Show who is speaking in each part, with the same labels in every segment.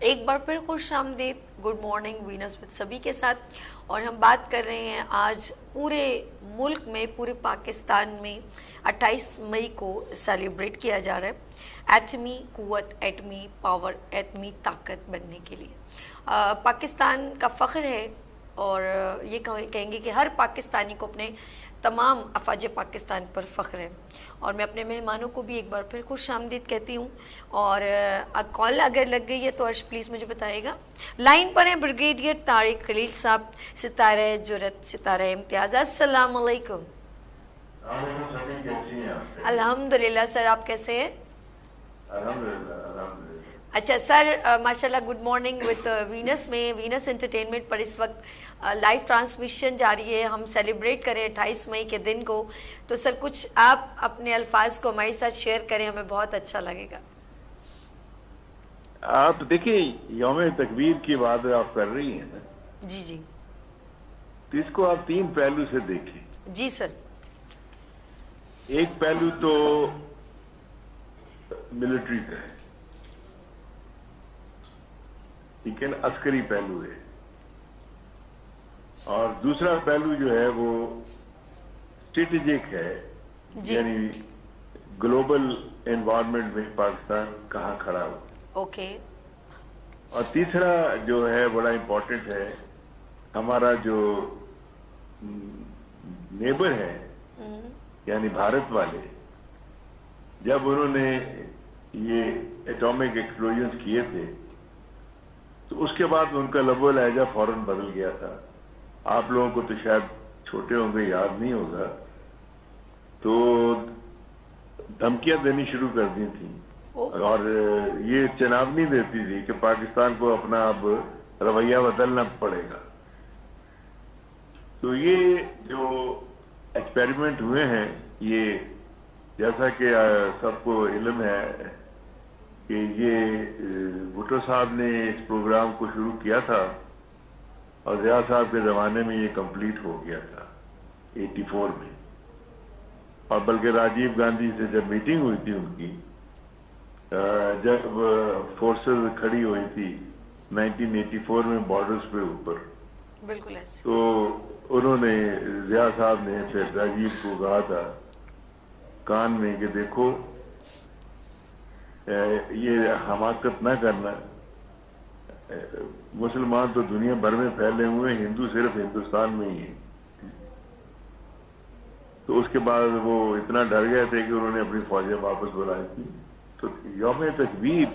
Speaker 1: ایک بار پھر خوش آمدید، گڈ مارننگ وینس وتھ سبھی کے ساتھ. اور ہم بات کر رہے ہیں آج پورے ملک میں، پورے پاکستان میں 28 مئی کو سیلیبریٹ کیا جا رہا ہے ایٹمی قوت، ایٹمی پاور، ایٹمی طاقت بننے کے لیے. پاکستان کا فخر ہے، اور یہ کہیں گے کہ ہر پاکستانی کو اپنے تمام افواج پاکستان پر فخر ہے. اور میں اپنے مہمانوں کو بھی ایک بار پھر خوش آمدید کہتی ہوں. اور کال اگر لگ گئی ہے تو عرش پلیز مجھے بتائے گا. لائن پر ہیں بریگیڈیئر طارق خلیل صاحب، ستارہ جرأت، ستارہ امتیاز. السلام علیکم. الحمدللہ سر، آپ کیسے ہیں؟ اچھا سر، ماشاءاللہ گڈ مارننگ وتھ وینس میں، وینس انٹرٹینمنٹ پر اس وقت لائیو ٹرانسمیشن جاری ہے. ہم سیلیبریٹ کریں 28 مئی کے دن کو، تو سر کچھ آپ اپنے الفاظ کو ہمارے ساتھ شیئر کریں، ہمیں بہت اچھا لگے گا.
Speaker 2: آپ دیکھیں، یوم تکبیر کی بات آپ کر رہی ہیں نا.
Speaker 1: جی جی.
Speaker 2: تو اس کو آپ 3 پہلو سے دیکھیں.
Speaker 1: جی سر.
Speaker 2: ایک پہلو تو ملٹری کا ہے، ٹھیک ہے نا، عسکری پہلو ہے. اور دوسرا پہلو جو ہے وہ اسٹریٹجک ہے، یعنی گلوبل انوائرمنٹ میں پاکستان کہاں کھڑا ہو.
Speaker 1: اوکے.
Speaker 2: اور تیسرا جو ہے بڑا امپورٹنٹ ہے، ہمارا جو نیبر ہے یعنی بھارت والے، جب انہوں نے یہ ایٹامک ایکسپلوژنز کیے تھے تو اس کے بعد ان کا لب و لہجہ فوراً بدل گیا تھا. آپ لوگوں کو تو شاید چھوٹے ہوں گے، یاد نہیں ہوگا. تو دھمکیاں دینی شروع کر دی تھیں، اور یہ چناونی دیتی تھی کہ پاکستان کو اپنا اب رویہ بدلنا پڑے گا. تو یہ جو ایکسپیریمنٹ ہوئے ہیں، یہ جیسا کہ سب کو علم ہے کہ یہ بھٹو صاحب نے اس پروگرام کو شروع کیا تھا، اور ضیاء صاحب کے زمانے میں یہ کمپلیٹ ہو گیا تھا 84 میں. اور بلکہ راجیو گاندھی سے جب میٹنگ ہوئی تھی ان کی، جب فورسز کھڑی ہوئی تھی 1984 میں بارڈرز پہ اوپر،
Speaker 1: بالکل ایسے،
Speaker 2: تو انہوں نے، ضیاء صاحب نے پھر راجیو کو کہا تھا کان میں کہ دیکھو یہ حماقت نہ کرنا، مسلمان تو دنیا بھر میں پھیلے ہوئے ہیں، ہندو صرف ہندوستان میں ہی ہیں. تو اس کے بعد وہ اتنا ڈر گئے تھے کہ انہوں نے اپنی فوجیں واپس بلائی تھی. تو یوم تکبیر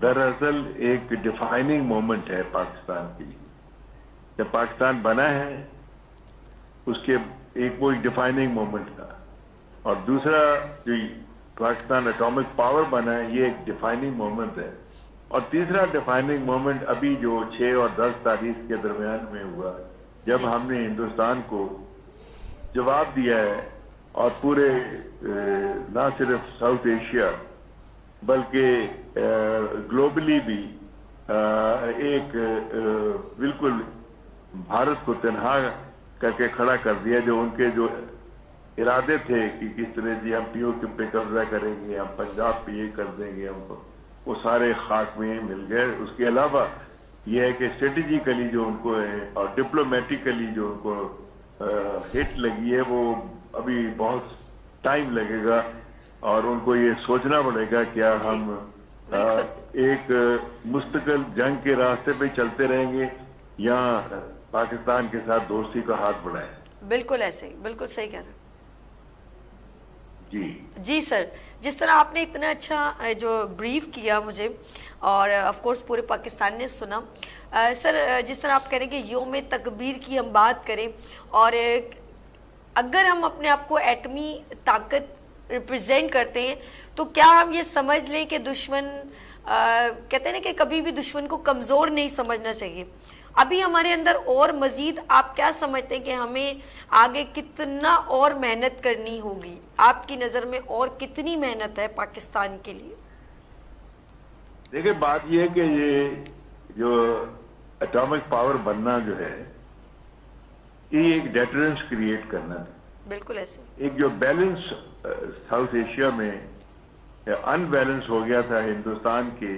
Speaker 2: دراصل ایک ڈیفائننگ مومنٹ ہے پاکستان کے لیے. جب پاکستان بنا ہے اس کے وہ ایک ڈیفائننگ مومنٹ تھا. اور دوسرا جو پاکستان اٹامک پاور بنا ہے، یہ ایک ڈیفائننگ مومنٹ ہے. اور تیسرا ڈیفائننگ مومنٹ ابھی جو 6 اور 10 تاریخ کے درمیان میں ہوا، جب ہم نے ہندوستان کو جواب دیا ہے، اور پورے نہ صرف ساؤتھ ایشیا بلکہ گلوبلی بھی ایک بالکل بھارت کو تنہا کر کے کھڑا کر دیا. جو ان کے جو ارادے تھے کہ کس طرح جی ہم پیو پہ قبضہ کریں گے، ہم پنجاب پہ یہ کر دیں گے، ہم وہ سارے خاک میں مل گئے. اس کے علاوہ یہ ہے کہ اسٹریٹجیکلی جو ان کو ہے اور ڈپلومیٹیکلی جو ان کو ہٹ لگی ہے، وہ ابھی بہت ٹائم لگے گا. اور ان کو یہ سوچنا پڑے گا کیا ہم ایک مستقل جنگ کے راستے پہ چلتے رہیں گے یا پاکستان کے ساتھ دوستی کا ہاتھ بڑھائیں.
Speaker 1: بالکل ایسے، بالکل صحیح کہہ رہے ہیں.
Speaker 2: جی
Speaker 1: سر، جس طرح آپ نے اتنا اچھا جو بریف کیا مجھے، اور آف کورس پورے پاکستان نے سنا. سر جس طرح آپ کہہ رہے ہیں کہ یوم تکبیر کی ہم بات کریں، اور اگر ہم اپنے آپ کو ایٹمی طاقت ریپرزینٹ کرتے ہیں، تو کیا ہم یہ سمجھ لیں کہ دشمن، کہتے ہیں نا کہ کبھی بھی دشمن کو کمزور نہیں سمجھنا چاہیے. ابھی ہمارے اندر اور مزید آپ کیا سمجھتے ہیں کہ ہمیں آگے کتنا اور محنت کرنی ہوگی؟ آپ کی نظر میں اور کتنی محنت ہے پاکستان کے لیے؟
Speaker 2: دیکھیں، بات یہ ہے کہ یہ جو اٹامک پاور بننا جو ہے، یہ ایک ڈیٹرنس کریٹ کرنا ہے.
Speaker 1: بالکل ایسے.
Speaker 2: ایک جو بیلنس ساؤتھ ایشیا میں ان بیلنس ہو گیا تھا ہندوستان کے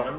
Speaker 2: 1,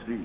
Speaker 2: 3,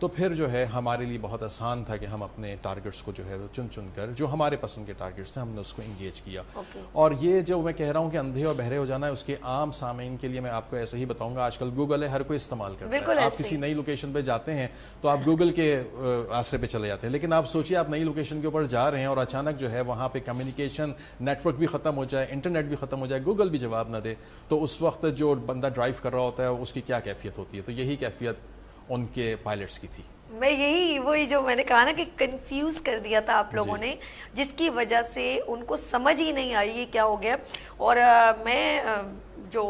Speaker 3: تو پھر جو ہے ہمارے لیے بہت آسان تھا کہ ہم اپنے ٹارگٹس کو جو ہے وہ چن چن کر جو ہمارے پسند کے ٹارگٹس تھے ہم نے اس کو انگیج کیا. اور یہ جو میں کہہ رہا ہوں کہ اندھے اور بہرے ہو جانا ہے, اس کے عام سامعین کے لیے میں آپ کو ایسے ہی بتاؤں گا, آج کل گوگل ہے, ہر کوئی استعمال کرتا ہے. آپ کسی نئی لوکیشن پہ جاتے ہیں تو آپ گوگل کے آسرے پہ چلے جاتے ہیں, لیکن آپ سوچیے آپ نئی لوکیشن کے اوپر جا رہے ہیں اور اچانک جو ہے وہاں پہ کمیونیکیشن نیٹ ورک بھی ختم ہو جائے, انٹرنیٹ بھی ختم ہو جائے, گوگل بھی جواب نہ دے, تو اس وقت جو بندہ ڈرائیو کر رہا ہوتا ہے اس کی کیا کیفیت ہوتی ہے. تو یہی کیفیت ان کے پائلٹس کی تھی.
Speaker 1: میں یہی وہی جو میں نے کہا نا کہ کنفیوز کر دیا تھا آپ لوگوں نے, جس کی وجہ سے ان کو سمجھ ہی نہیں آئی یہ کیا ہو گیا. اور میں جو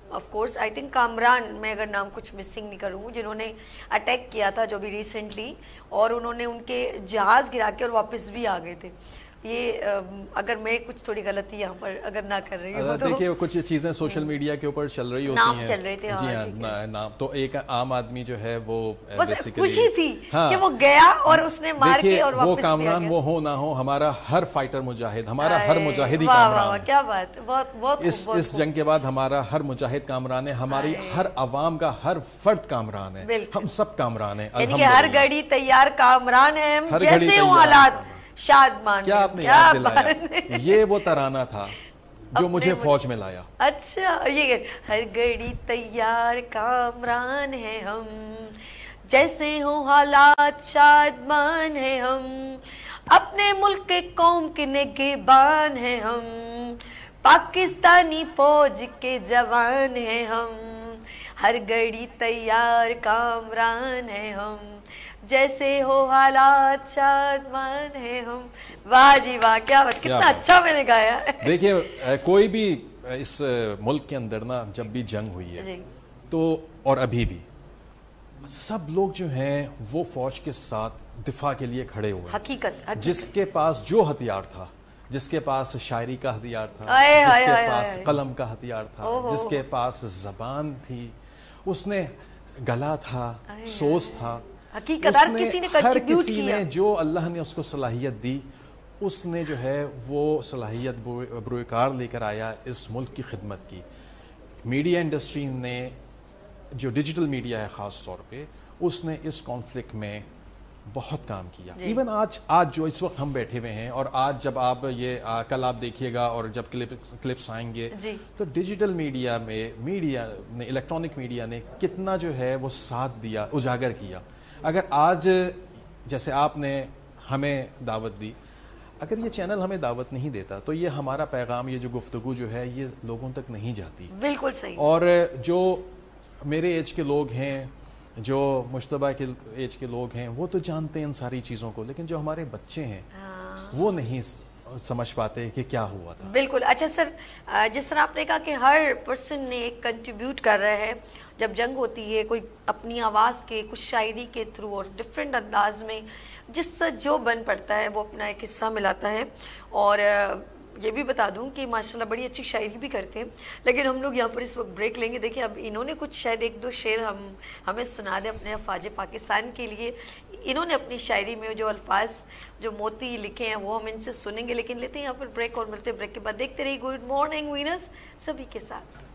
Speaker 1: of course I think Kamran, میں اگر نام کچھ مسنگ نہیں کروں, جنہوں نے اٹیک کیا تھا جو بھی ریسنٹلی, اور انہوں نے ان کے جہاز گرا کے اور واپس بھی آ گئے تھے. یہ اگر میں کچھ تھوڑی غلطی یہاں پر اگر نہ کر رہی ہوں,
Speaker 3: دیکھیے کچھ چیزیں سوشل میڈیا کے اوپر چل رہی ہوتی ہیں,
Speaker 1: نام چل رہے تھے.
Speaker 3: جی ہاں, نام تو ایک عام آدمی جو ہے وہ
Speaker 1: خوشی تھی کہ وہ گیا اور اس نے مار کے اور واپس.
Speaker 3: وہ کامران وہ ہو نہ ہو, ہمارا ہر فائٹر مجاہد, ہمارا ہر مجاہد ہی کامران ہے.
Speaker 1: کیا بات, بہت
Speaker 3: اس جنگ کے بعد ہمارا ہر مجاہد کامران ہے, ہماری ہر عوام کا ہر فرد کامران ہے, ہم سب کامران ہیں.
Speaker 1: یعنی کہ ہر گھڑی تیار کامران ہیں ہم, جیسے ہوں حالات شادمان.
Speaker 3: کیا آپ نے یاد دلایا, یہ وہ ترانہ تھا جو مجھے فوج میں لایا.
Speaker 1: اچھا, یہ ہر گھڑی تیار کامران ہیں ہم, جیسے ہوں حالات شادمان ہیں ہم, اپنے ملک کے قوم کے نگہبان ہیں ہم, پاکستانی فوج کے جوان ہیں ہم, ہر گھڑی تیار کامران ہیں ہم, جیسے ہو حالات شادمان ہیں ہم. واہ جی واہ, کیا بات, کتنا اچھا میں نے گایا.
Speaker 3: دیکھیے کوئی بھی اس ملک کے اندر نا جب بھی جنگ ہوئی ہے تو, اور ابھی بھی سب لوگ جو ہیں وہ فوج کے ساتھ دفاع کے لیے کھڑے ہوئے.
Speaker 1: حقیقت
Speaker 3: جس کے پاس جو ہتھیار تھا, جس کے پاس شاعری کا ہتھیار تھا, جس کے پاس قلم کا ہتھیار تھا, جس کے پاس زبان تھی, اس نے گلا تھا, سوز تھا,
Speaker 1: حقیقت ہر کسی نے
Speaker 3: جو اللہ نے اس کو صلاحیت دی, اس نے جو ہے وہ صلاحیت بروئے کار لے کر آیا اس ملک کی خدمت کی. میڈیا انڈسٹری نے, جو ڈیجیٹل میڈیا ہے خاص طور پہ, اس نے اس کانفلکٹ میں بہت کام کیا. ایون آج جو اس وقت ہم بیٹھے ہوئے ہیں, اور آج جب آپ یہ کل آپ دیکھیے گا اور جب کلپس آئیں گے تو ڈیجیٹل میڈیا میں الیکٹرانک میڈیا نے کتنا جو ہے وہ ساتھ دیا, اجاگر کیا. اگر آج جیسے آپ نے ہمیں دعوت دی, اگر یہ چینل ہمیں دعوت نہیں دیتا تو یہ ہمارا پیغام, یہ جو گفتگو جو ہے یہ لوگوں تک نہیں جاتی.
Speaker 1: بالکل صحیح.
Speaker 3: اور جو میرے ایج کے لوگ ہیں, جو مشتبہ کے ایج کے لوگ ہیں, وہ تو جانتے ہیں ان ساری چیزوں کو, لیکن جو ہمارے بچے ہیں وہ نہیں سمجھ پاتے کہ کیا ہوا تھا.
Speaker 1: بالکل. اچھا سر, جس طرح آپ نے کہا کہ ہر پرسن نے ایک کنٹریبیوٹ کر رہا ہے, جب جنگ ہوتی ہے کوئی اپنی آواز کے, کچھ شاعری کے تھرو اور ڈفرینٹ انداز میں جس سے جو بن پڑتا ہے وہ اپنا ایک حصہ ملاتا ہے. اور یہ بھی بتا دوں کہ ماشاءاللہ بڑی اچھی شاعری بھی کرتے ہیں, لیکن ہم لوگ یہاں پر اس وقت بریک لیں گے. دیکھیں اب انہوں نے کچھ شاید ایک دو شعر ہمیں سنا دیں اپنے افواج پاکستان کے لیے. انہوں نے اپنی شاعری میں جو الفاظ, جو موتی لکھے ہیں وہ ہم ان سے سنیں گے, لیکن لیتے ہیں یہاں پر بریک اور ملتے بریک کے بعد. دیکھتے رہیے گڈ مارننگ وینرز سبھی کے ساتھ.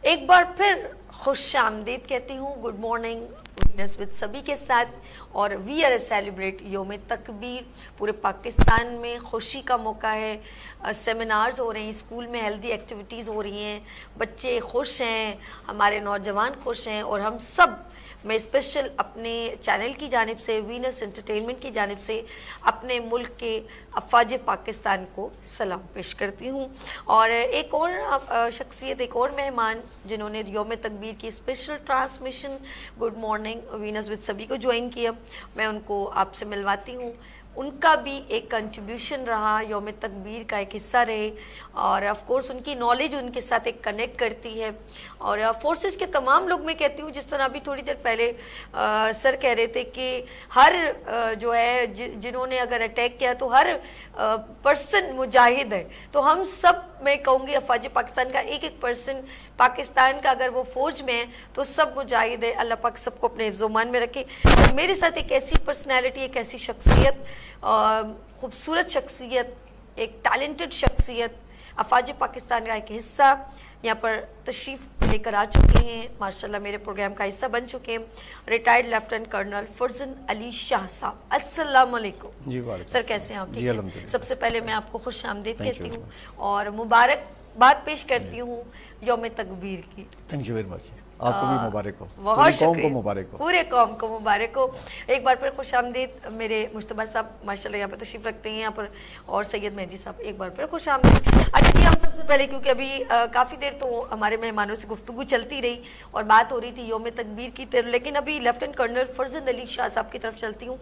Speaker 1: ایک بار پھر خوش آمدید کہتی ہوں. گڈ مارننگ وینرز وتھ سبھی کے ساتھ. اور وی آر سیلیبریٹ یوم تکبیر. پورے پاکستان میں خوشی کا موقع ہے, سیمینارز ہو رہے ہیں, اسکول میں ہیلدی ایکٹیویٹیز ہو رہی ہیں, بچے خوش ہیں, ہمارے نوجوان خوش ہیں, اور ہم سب میں اسپیشل اپنے چینل کی جانب سے، وینس انٹرٹینمنٹ کی جانب سے اپنے ملک کے افواج پاکستان کو سلام پیش کرتی ہوں. اور ایک اور شخصیت، ایک اور مہمان جنہوں نے یوم تکبیر کی اسپیشل ٹرانسمیشن گڈ مارننگ وینس وتھ سبھی کو جوائن کیا، میں ان کو آپ سے ملواتی ہوں. ان کا بھی ایک کنٹریبیوشن رہا، یوم تکبیر کا ایک حصہ رہے، اور آف کورس ان کی نالج ان کے ساتھ ایک کنیکٹ کرتی ہے. اور فورسز کے تمام لوگ میں کہتی ہوں، جس طرح ابھی تھوڑی دیر پہلے سر کہہ رہے تھے کہ ہر جو ہے جنہوں نے اگر اٹیک کیا تو ہر پرسن مجاہد ہے. تو ہم سب، میں کہوں گی افواج پاکستان کا ایک ایک پرسن پاکستان کا اگر وہ فوج میں ہے تو سب مجاہد ہے. اللہ پاک سب کو اپنے حفظ و امان میں رکھے. میرے ساتھ ایک ایسی پرسنالٹی، ایک ایسی شخصیت، خوبصورت شخصیت، ایک ٹیلنٹڈ شخصیت، افواج پاکستان کا ایک حصہ یہاں پر تشریف لے کر آ چکے ہیں، ماشاءاللہ میرے پروگرام کا حصہ بن چکے ہیں. ریٹائرڈ لیفٹیننٹ کرنل فرزند علی شاہ صاحب، السلام علیکم.
Speaker 4: جی وعلیکم
Speaker 1: سر کیسے ہیں آپ؟
Speaker 4: جی الحمدللہ.
Speaker 1: سب سے پہلے میں آپ کو خوش آمدید کہتی ہوں اور مبارکباد پیش کرتی ہوں یوم تکبیر کی.
Speaker 4: Thank you very much. آپ کو بھی مبارک ہو،
Speaker 1: بہت
Speaker 4: پوری قوم
Speaker 1: شکریہ،
Speaker 4: کو مبارک ہو.
Speaker 1: پورے قوم کو مبارک ہو. ایک بار پھر خوش آمدید میرے مجتبیٰ صاحب، ماشاءاللہ یہاں پہ تشریف رکھتے ہیں یہاں پر، اور سید مہدی صاحب، ایک بار پھر خوش آمدید. اچھا جی، ہم سب سے پہلے کیونکہ ابھی کافی دیر تو ہمارے مہمانوں سے گفتگو چلتی رہی اور بات ہو رہی تھی یوم تکبیر کی طرف، لیکن ابھی لیفٹیننٹ کرنل فرزند علی شاہ صاحب کی طرف چلتی ہوں.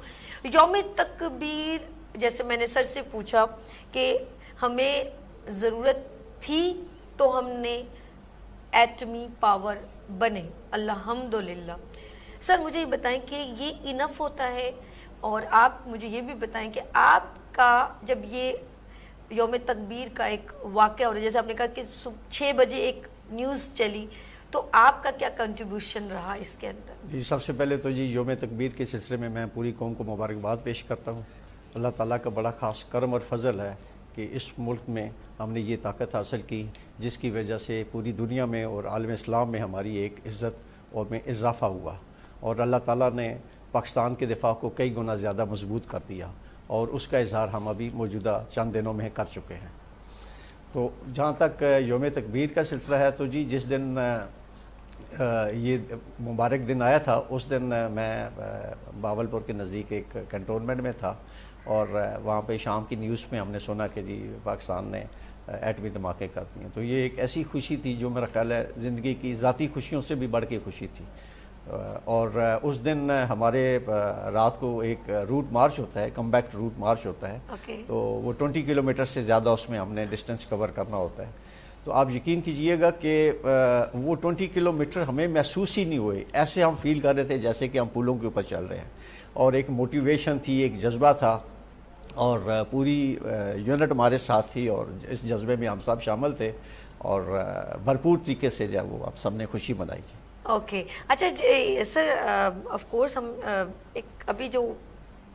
Speaker 1: یوم تکبیر، جیسے میں نے سر سے پوچھا کہ ہمیں ضرورت تھی تو ہم نے ایٹمی پاور بنے، الحمدللہ. سر مجھے یہ بتائیں کہ یہ انف ہوتا ہے، اور آپ مجھے یہ بھی بتائیں کہ آپ کا جب یہ یوم تکبیر کا ایک واقعہ ہو رہا ہے، جیسے آپ نے کہا کہ 6 بجے ایک نیوز چلی، تو آپ کا کیا کنٹریبیوشن رہا اس کے اندر؟
Speaker 4: جی سب سے پہلے تو جی یوم تکبیر کے سلسلے میں پوری قوم کو مبارکباد پیش کرتا ہوں. اللہ تعالیٰ کا بڑا خاص کرم اور فضل ہے کہ اس ملک میں ہم نے یہ طاقت حاصل کی جس کی وجہ سے پوری دنیا میں اور عالم اسلام میں ہماری ایک عزت اور میں اضافہ ہوا، اور اللہ تعالیٰ نے پاکستان کے دفاع کو کئی گنا زیادہ مضبوط کر دیا، اور اس کا اظہار ہم ابھی موجودہ چند دنوں میں کر چکے ہیں. تو جہاں تک یوم تکبیر کا سلسلہ ہے، تو جی جس دن یہ مبارک دن آیا تھا اس دن میں باولپور کے نزدیک ایک کنٹونمنٹ میں تھا، اور وہاں پہ شام کی نیوز میں ہم نے سنا کہ جی پاکستان نے ایٹمی دھماکے کر دیے. تو یہ ایک ایسی خوشی تھی جو میرا خیال ہے زندگی کی ذاتی خوشیوں سے بھی بڑھ کے خوشی تھی. اور اس دن ہمارے رات کو ایک روٹ مارچ ہوتا ہے، کم بیک روٹ مارچ ہوتا ہے، تو وہ 20 کلومیٹر سے زیادہ اس میں ہم نے ڈسٹنس کور کرنا ہوتا ہے. تو آپ یقین کیجئے گا کہ وہ 20 کلومیٹر ہمیں محسوس ہی نہیں ہوئے، ایسے ہم فیل کر رہے تھے جیسے کہ ہم پولوں کے اوپر چل رہے ہیں. اور ایک موٹیویشن تھی، ایک جذبہ تھا، اور پوری یونٹ ہمارے ساتھ تھی، اور اس جذبے میں ہم سب شامل تھے، اور بھرپور طریقے سے جو ہے وہ ہم سب نے خوشی منائی تھی.
Speaker 1: اوکے. اچھا سر، آف کورس ہم ایک ابھی جو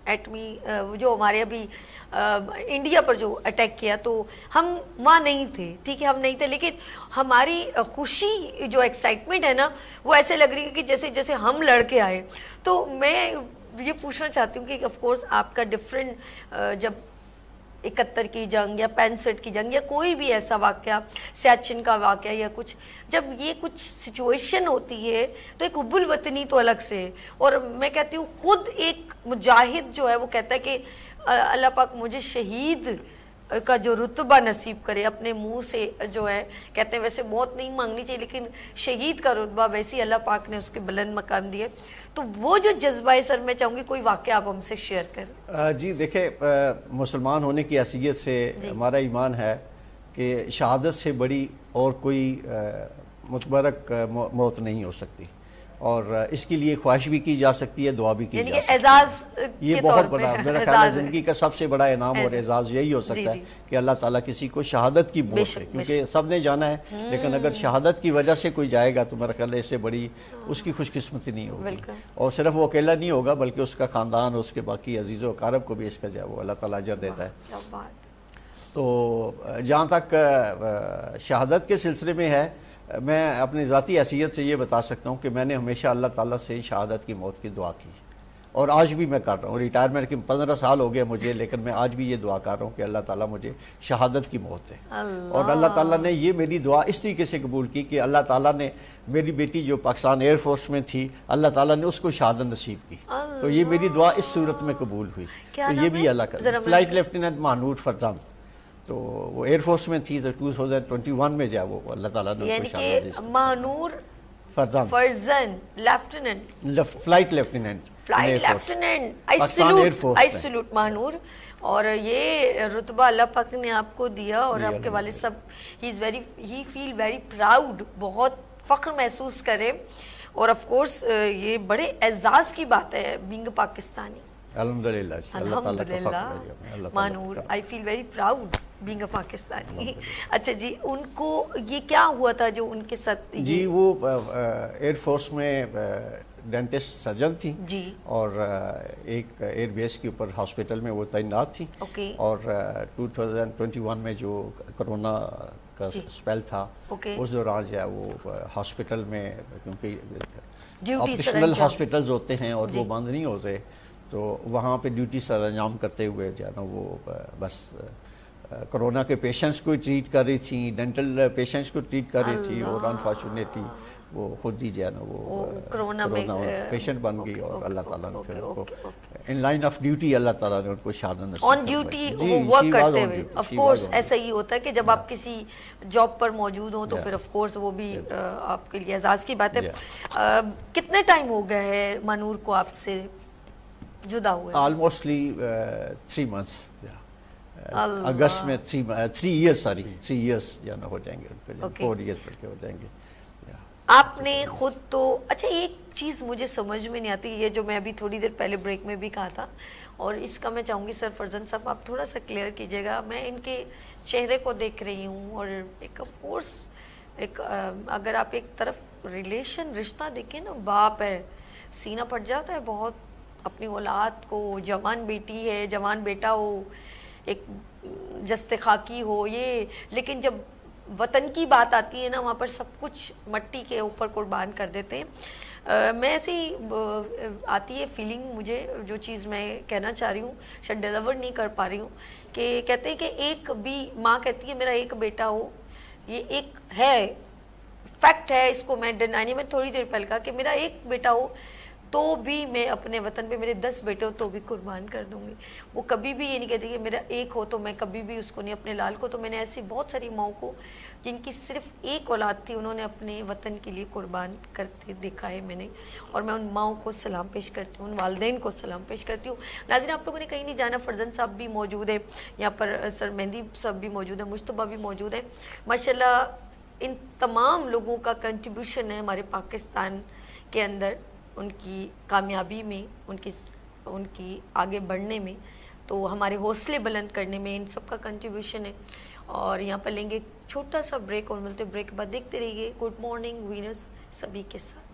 Speaker 1: ایٹمی جو ہمارے ابھی انڈیا پر جو اٹیک کیا تو ہم وہاں نہیں تھے، ٹھیک ہے ہم نہیں تھے، لیکن ہماری خوشی جو ایکسائٹمنٹ ہے نا وہ ایسے لگ رہی ہے کہ جیسے جیسے ہم لڑ کے آئے. تو میں یہ پوچھنا چاہتی ہوں کہ آف کورس آپ کا ڈفرینٹ، جب 71 کی جنگ یا 65 کی جنگ یا کوئی بھی ایسا واقعہ، سیاچن کا واقعہ یا کچھ، جب یہ کچھ سچویشن ہوتی ہے تو ایک حب الوطنی تو الگ سے ہے. اور میں کہتی ہوں خود ایک مجاہد جو ہے وہ کہتا ہے کہ اللہ پاک مجھے شہید کا جو رتبہ نصیب کرے، اپنے منہ سے جو ہے کہتے ہیں ویسے موت نہیں مانگنی چاہیے لیکن شہید کا رتبہ ویسے اللہ پاک نے اس کے بلند مقام دیے. تو وہ جو جذبہ ہے سر، میں چاہوں گی کوئی واقعہ آپ ہم سے شیئر کریں.
Speaker 4: جی دیکھیں، مسلمان ہونے کی حیثیت سے ہمارا ایمان ہے کہ شہادت سے بڑی اور کوئی متبرک موت نہیں ہو سکتی، اور اس کے لیے خواہش بھی کی جا سکتی ہے، دعا بھی کی جا سکتی ہے.
Speaker 1: اعزاز
Speaker 4: یہ بہت بڑا، میرا خیال ہے زندگی کا سب سے بڑا انعام اور اعزاز یہی ہو سکتا ہے کہ اللہ تعالیٰ کسی کو شہادت کی موت سے، کیونکہ سب نے جانا ہے، لیکن اگر شہادت کی وجہ سے کوئی جائے گا تو میرا خیال ہے اس سے بڑی اس کی خوش قسمتی نہیں ہوگی. اور صرف وہ اکیلا نہیں ہوگا بلکہ اس کا خاندان، اس کے باقی عزیز و اقارب کو بھی اس کا جو ہے وہ اللہ تعالیٰ اجر دیتا ہے. تو جہاں تک شہادت کے سلسلے میں ہے، میں اپنی ذاتی حیثیت سے یہ بتا سکتا ہوں کہ میں نے ہمیشہ اللہ تعالیٰ سے شہادت کی موت کی دعا کی، اور آج بھی میں کر رہا ہوں. ریٹائرمنٹ کے 15 سال ہو گئے مجھے, لیکن میں آج بھی یہ دعا کر رہا ہوں کہ اللہ تعالیٰ مجھے شہادت کی موت ہے. اور اللہ تعالیٰ نے یہ میری دعا اس طریقے سے قبول کی کہ اللہ تعالیٰ نے میری بیٹی جو پاکستان ایئر فورس میں تھی, اللہ تعالیٰ نے اس کو شہادت نصیب کی. تو یہ میری دعا اس صورت میں قبول ہوئی. تو یہ بھی اللہ کا. فلائٹ لیفٹیننٹ مانور فرزند, تو وہ ایئر فورس میں تھی. تو 2021 میں جا وہ اللہ تعالیٰ نے
Speaker 1: یعنی کہ مانور
Speaker 4: فرزند
Speaker 1: lieutenant,
Speaker 4: flight lieutenant,
Speaker 1: flight lieutenant. I salute Manoor. اور یہ رتبہ اللہ پاک نے آپ کو دیا, اور آپ کے والد صاحب ہی فیل ویری پراؤڈ, بہت فخر محسوس کرے. اور آف کورس یہ بڑے اعزاز کی بات ہے بینگ پاکستانی.
Speaker 4: الحمدللہ
Speaker 1: الحمدللہ Manoor, I feel very proud being a Pakistani. اچھا جی, ان کو یہ کیا ہوا تھا جو ان کے ساتھ؟
Speaker 4: جی وہ ایئر فورس میں ڈینٹسٹ سرجن تھی
Speaker 1: جی,
Speaker 4: اور ایک ایئر بیس کے اوپر ہاسپٹل میں وہ تعینات تھی. اور 2021 میں جو کرونا کا اسپیل تھا اس دوران جو ہے وہ ہاسپٹل میں, کیونکہ آپریشنل ہاسپٹلز ہوتے ہیں اور وہ بند نہیں ہوتے, تو وہاں پہ ڈیوٹی سر انجام کرتے ہوئے جو ہے نا وہ بس کرونا کے پیشنٹس کو ٹریٹ کر رہی تھیں, ڈینٹل پیشنٹس کو ٹریٹ کر رہی تھی, اور انفارچونیٹلی وہ خود ہی جو ہے نا وہ کرونا پیشنٹ بن گئی. اور اللہ تعالیٰ نے پھر ان کو ان لائن آف ڈیوٹی اللہ تعالیٰ نے ان کو شہادت نصیب کی.
Speaker 1: آن ڈیوٹی وہ ورک کرتے ہوئے. آف کورس ایسا ہی ہوتا ہے کہ جب آپ کسی جاب پر موجود ہوں تو پھر آف کورس وہ بھی آپ کے لیے اعزاز کی بات ہے. کتنے ٹائم ہو گیا ہے مانور کو آپ سے جدا ہوئے؟
Speaker 4: آلموسٹلی 3 months. اگست میں 3 years جانا ہو جائیں گے, 4 years بلکہ ہو جائیں گے.
Speaker 1: آپ نے خود تو, اچھا ایک چیز مجھے سمجھ میں نہیں آتی, یہ جو میں ابھی تھوڑی دیر پہلے بریک میں بھی کہا تھا, اور اس کا میں چاہوں گی سر فرزند صاحب آپ تھوڑا سا کلیئر کیجیے گا. میں ان کے چہرے کو دیکھ رہی ہوں, اور ایک آف کورس ایک اگر آپ ایک طرف رشتہ دیکھیں نا, باپ ہے, سینہ پھٹ جاتا ہے بہت اپنی اولاد کو, جوان بیٹی ہے, جوان بیٹا ہو, ایک جست خاکی ہو یہ, لیکن جب وطن کی بات آتی ہے نا وہاں پر سب کچھ مٹی کے اوپر قربان کر دیتے ہیں. میں ایسے ہی آتی ہے فیلنگ مجھے, جو چیز میں کہنا چاہ رہی ہوں شاید ڈیلیور نہیں کر پا رہی ہوں, کہ کہتے ہیں کہ ایک بھی ماں کہتی ہے میرا ایک بیٹا ہو, یہ ایک ہے فیکٹ ہے, اس کو میں ڈینائی نہیں, میں تھوڑی دیر پہلے کہا کہ میرا ایک بیٹا ہو تو بھی میں اپنے وطن پہ, میرے 10 بیٹے ہو تو بھی قربان کر دوں گی. وہ کبھی بھی یہ نہیں کہتی کہ میرا ایک ہو تو میں کبھی بھی اس کو نہیں, اپنے لال کو. تو میں نے ایسی بہت ساری ماؤں کو جن کی صرف ایک اولاد تھی, انہوں نے اپنے وطن کے لیے قربان کرتے دیکھا ہے میں نے, اور میں ان ماؤں کو سلام پیش کرتی ہوں, ان والدین کو سلام پیش کرتی ہوں. ناظرین آپ لوگوں نے کہیں نہیں جانا, فرزند صاحب بھی موجود ہے یہاں پر, سر مہندی صاحب بھی موجود ہے, مجتبیٰ بھی موجود ہے. ماشاءاللہ ان تمام لوگوں کا کنٹریبیوشن ہے ہمارے پاکستان کے اندر, ان کی کامیابی میں, ان کی آگے بڑھنے میں, تو ہمارے حوصلے بلند کرنے میں ان سب کا کنٹریبیوشن ہے. اور یہاں پر لیں گے چھوٹا سا بریک, اور ملتے بریک کے بعد دیکھتے رہیے گڈ مارننگ وینرز سبھی کے ساتھ.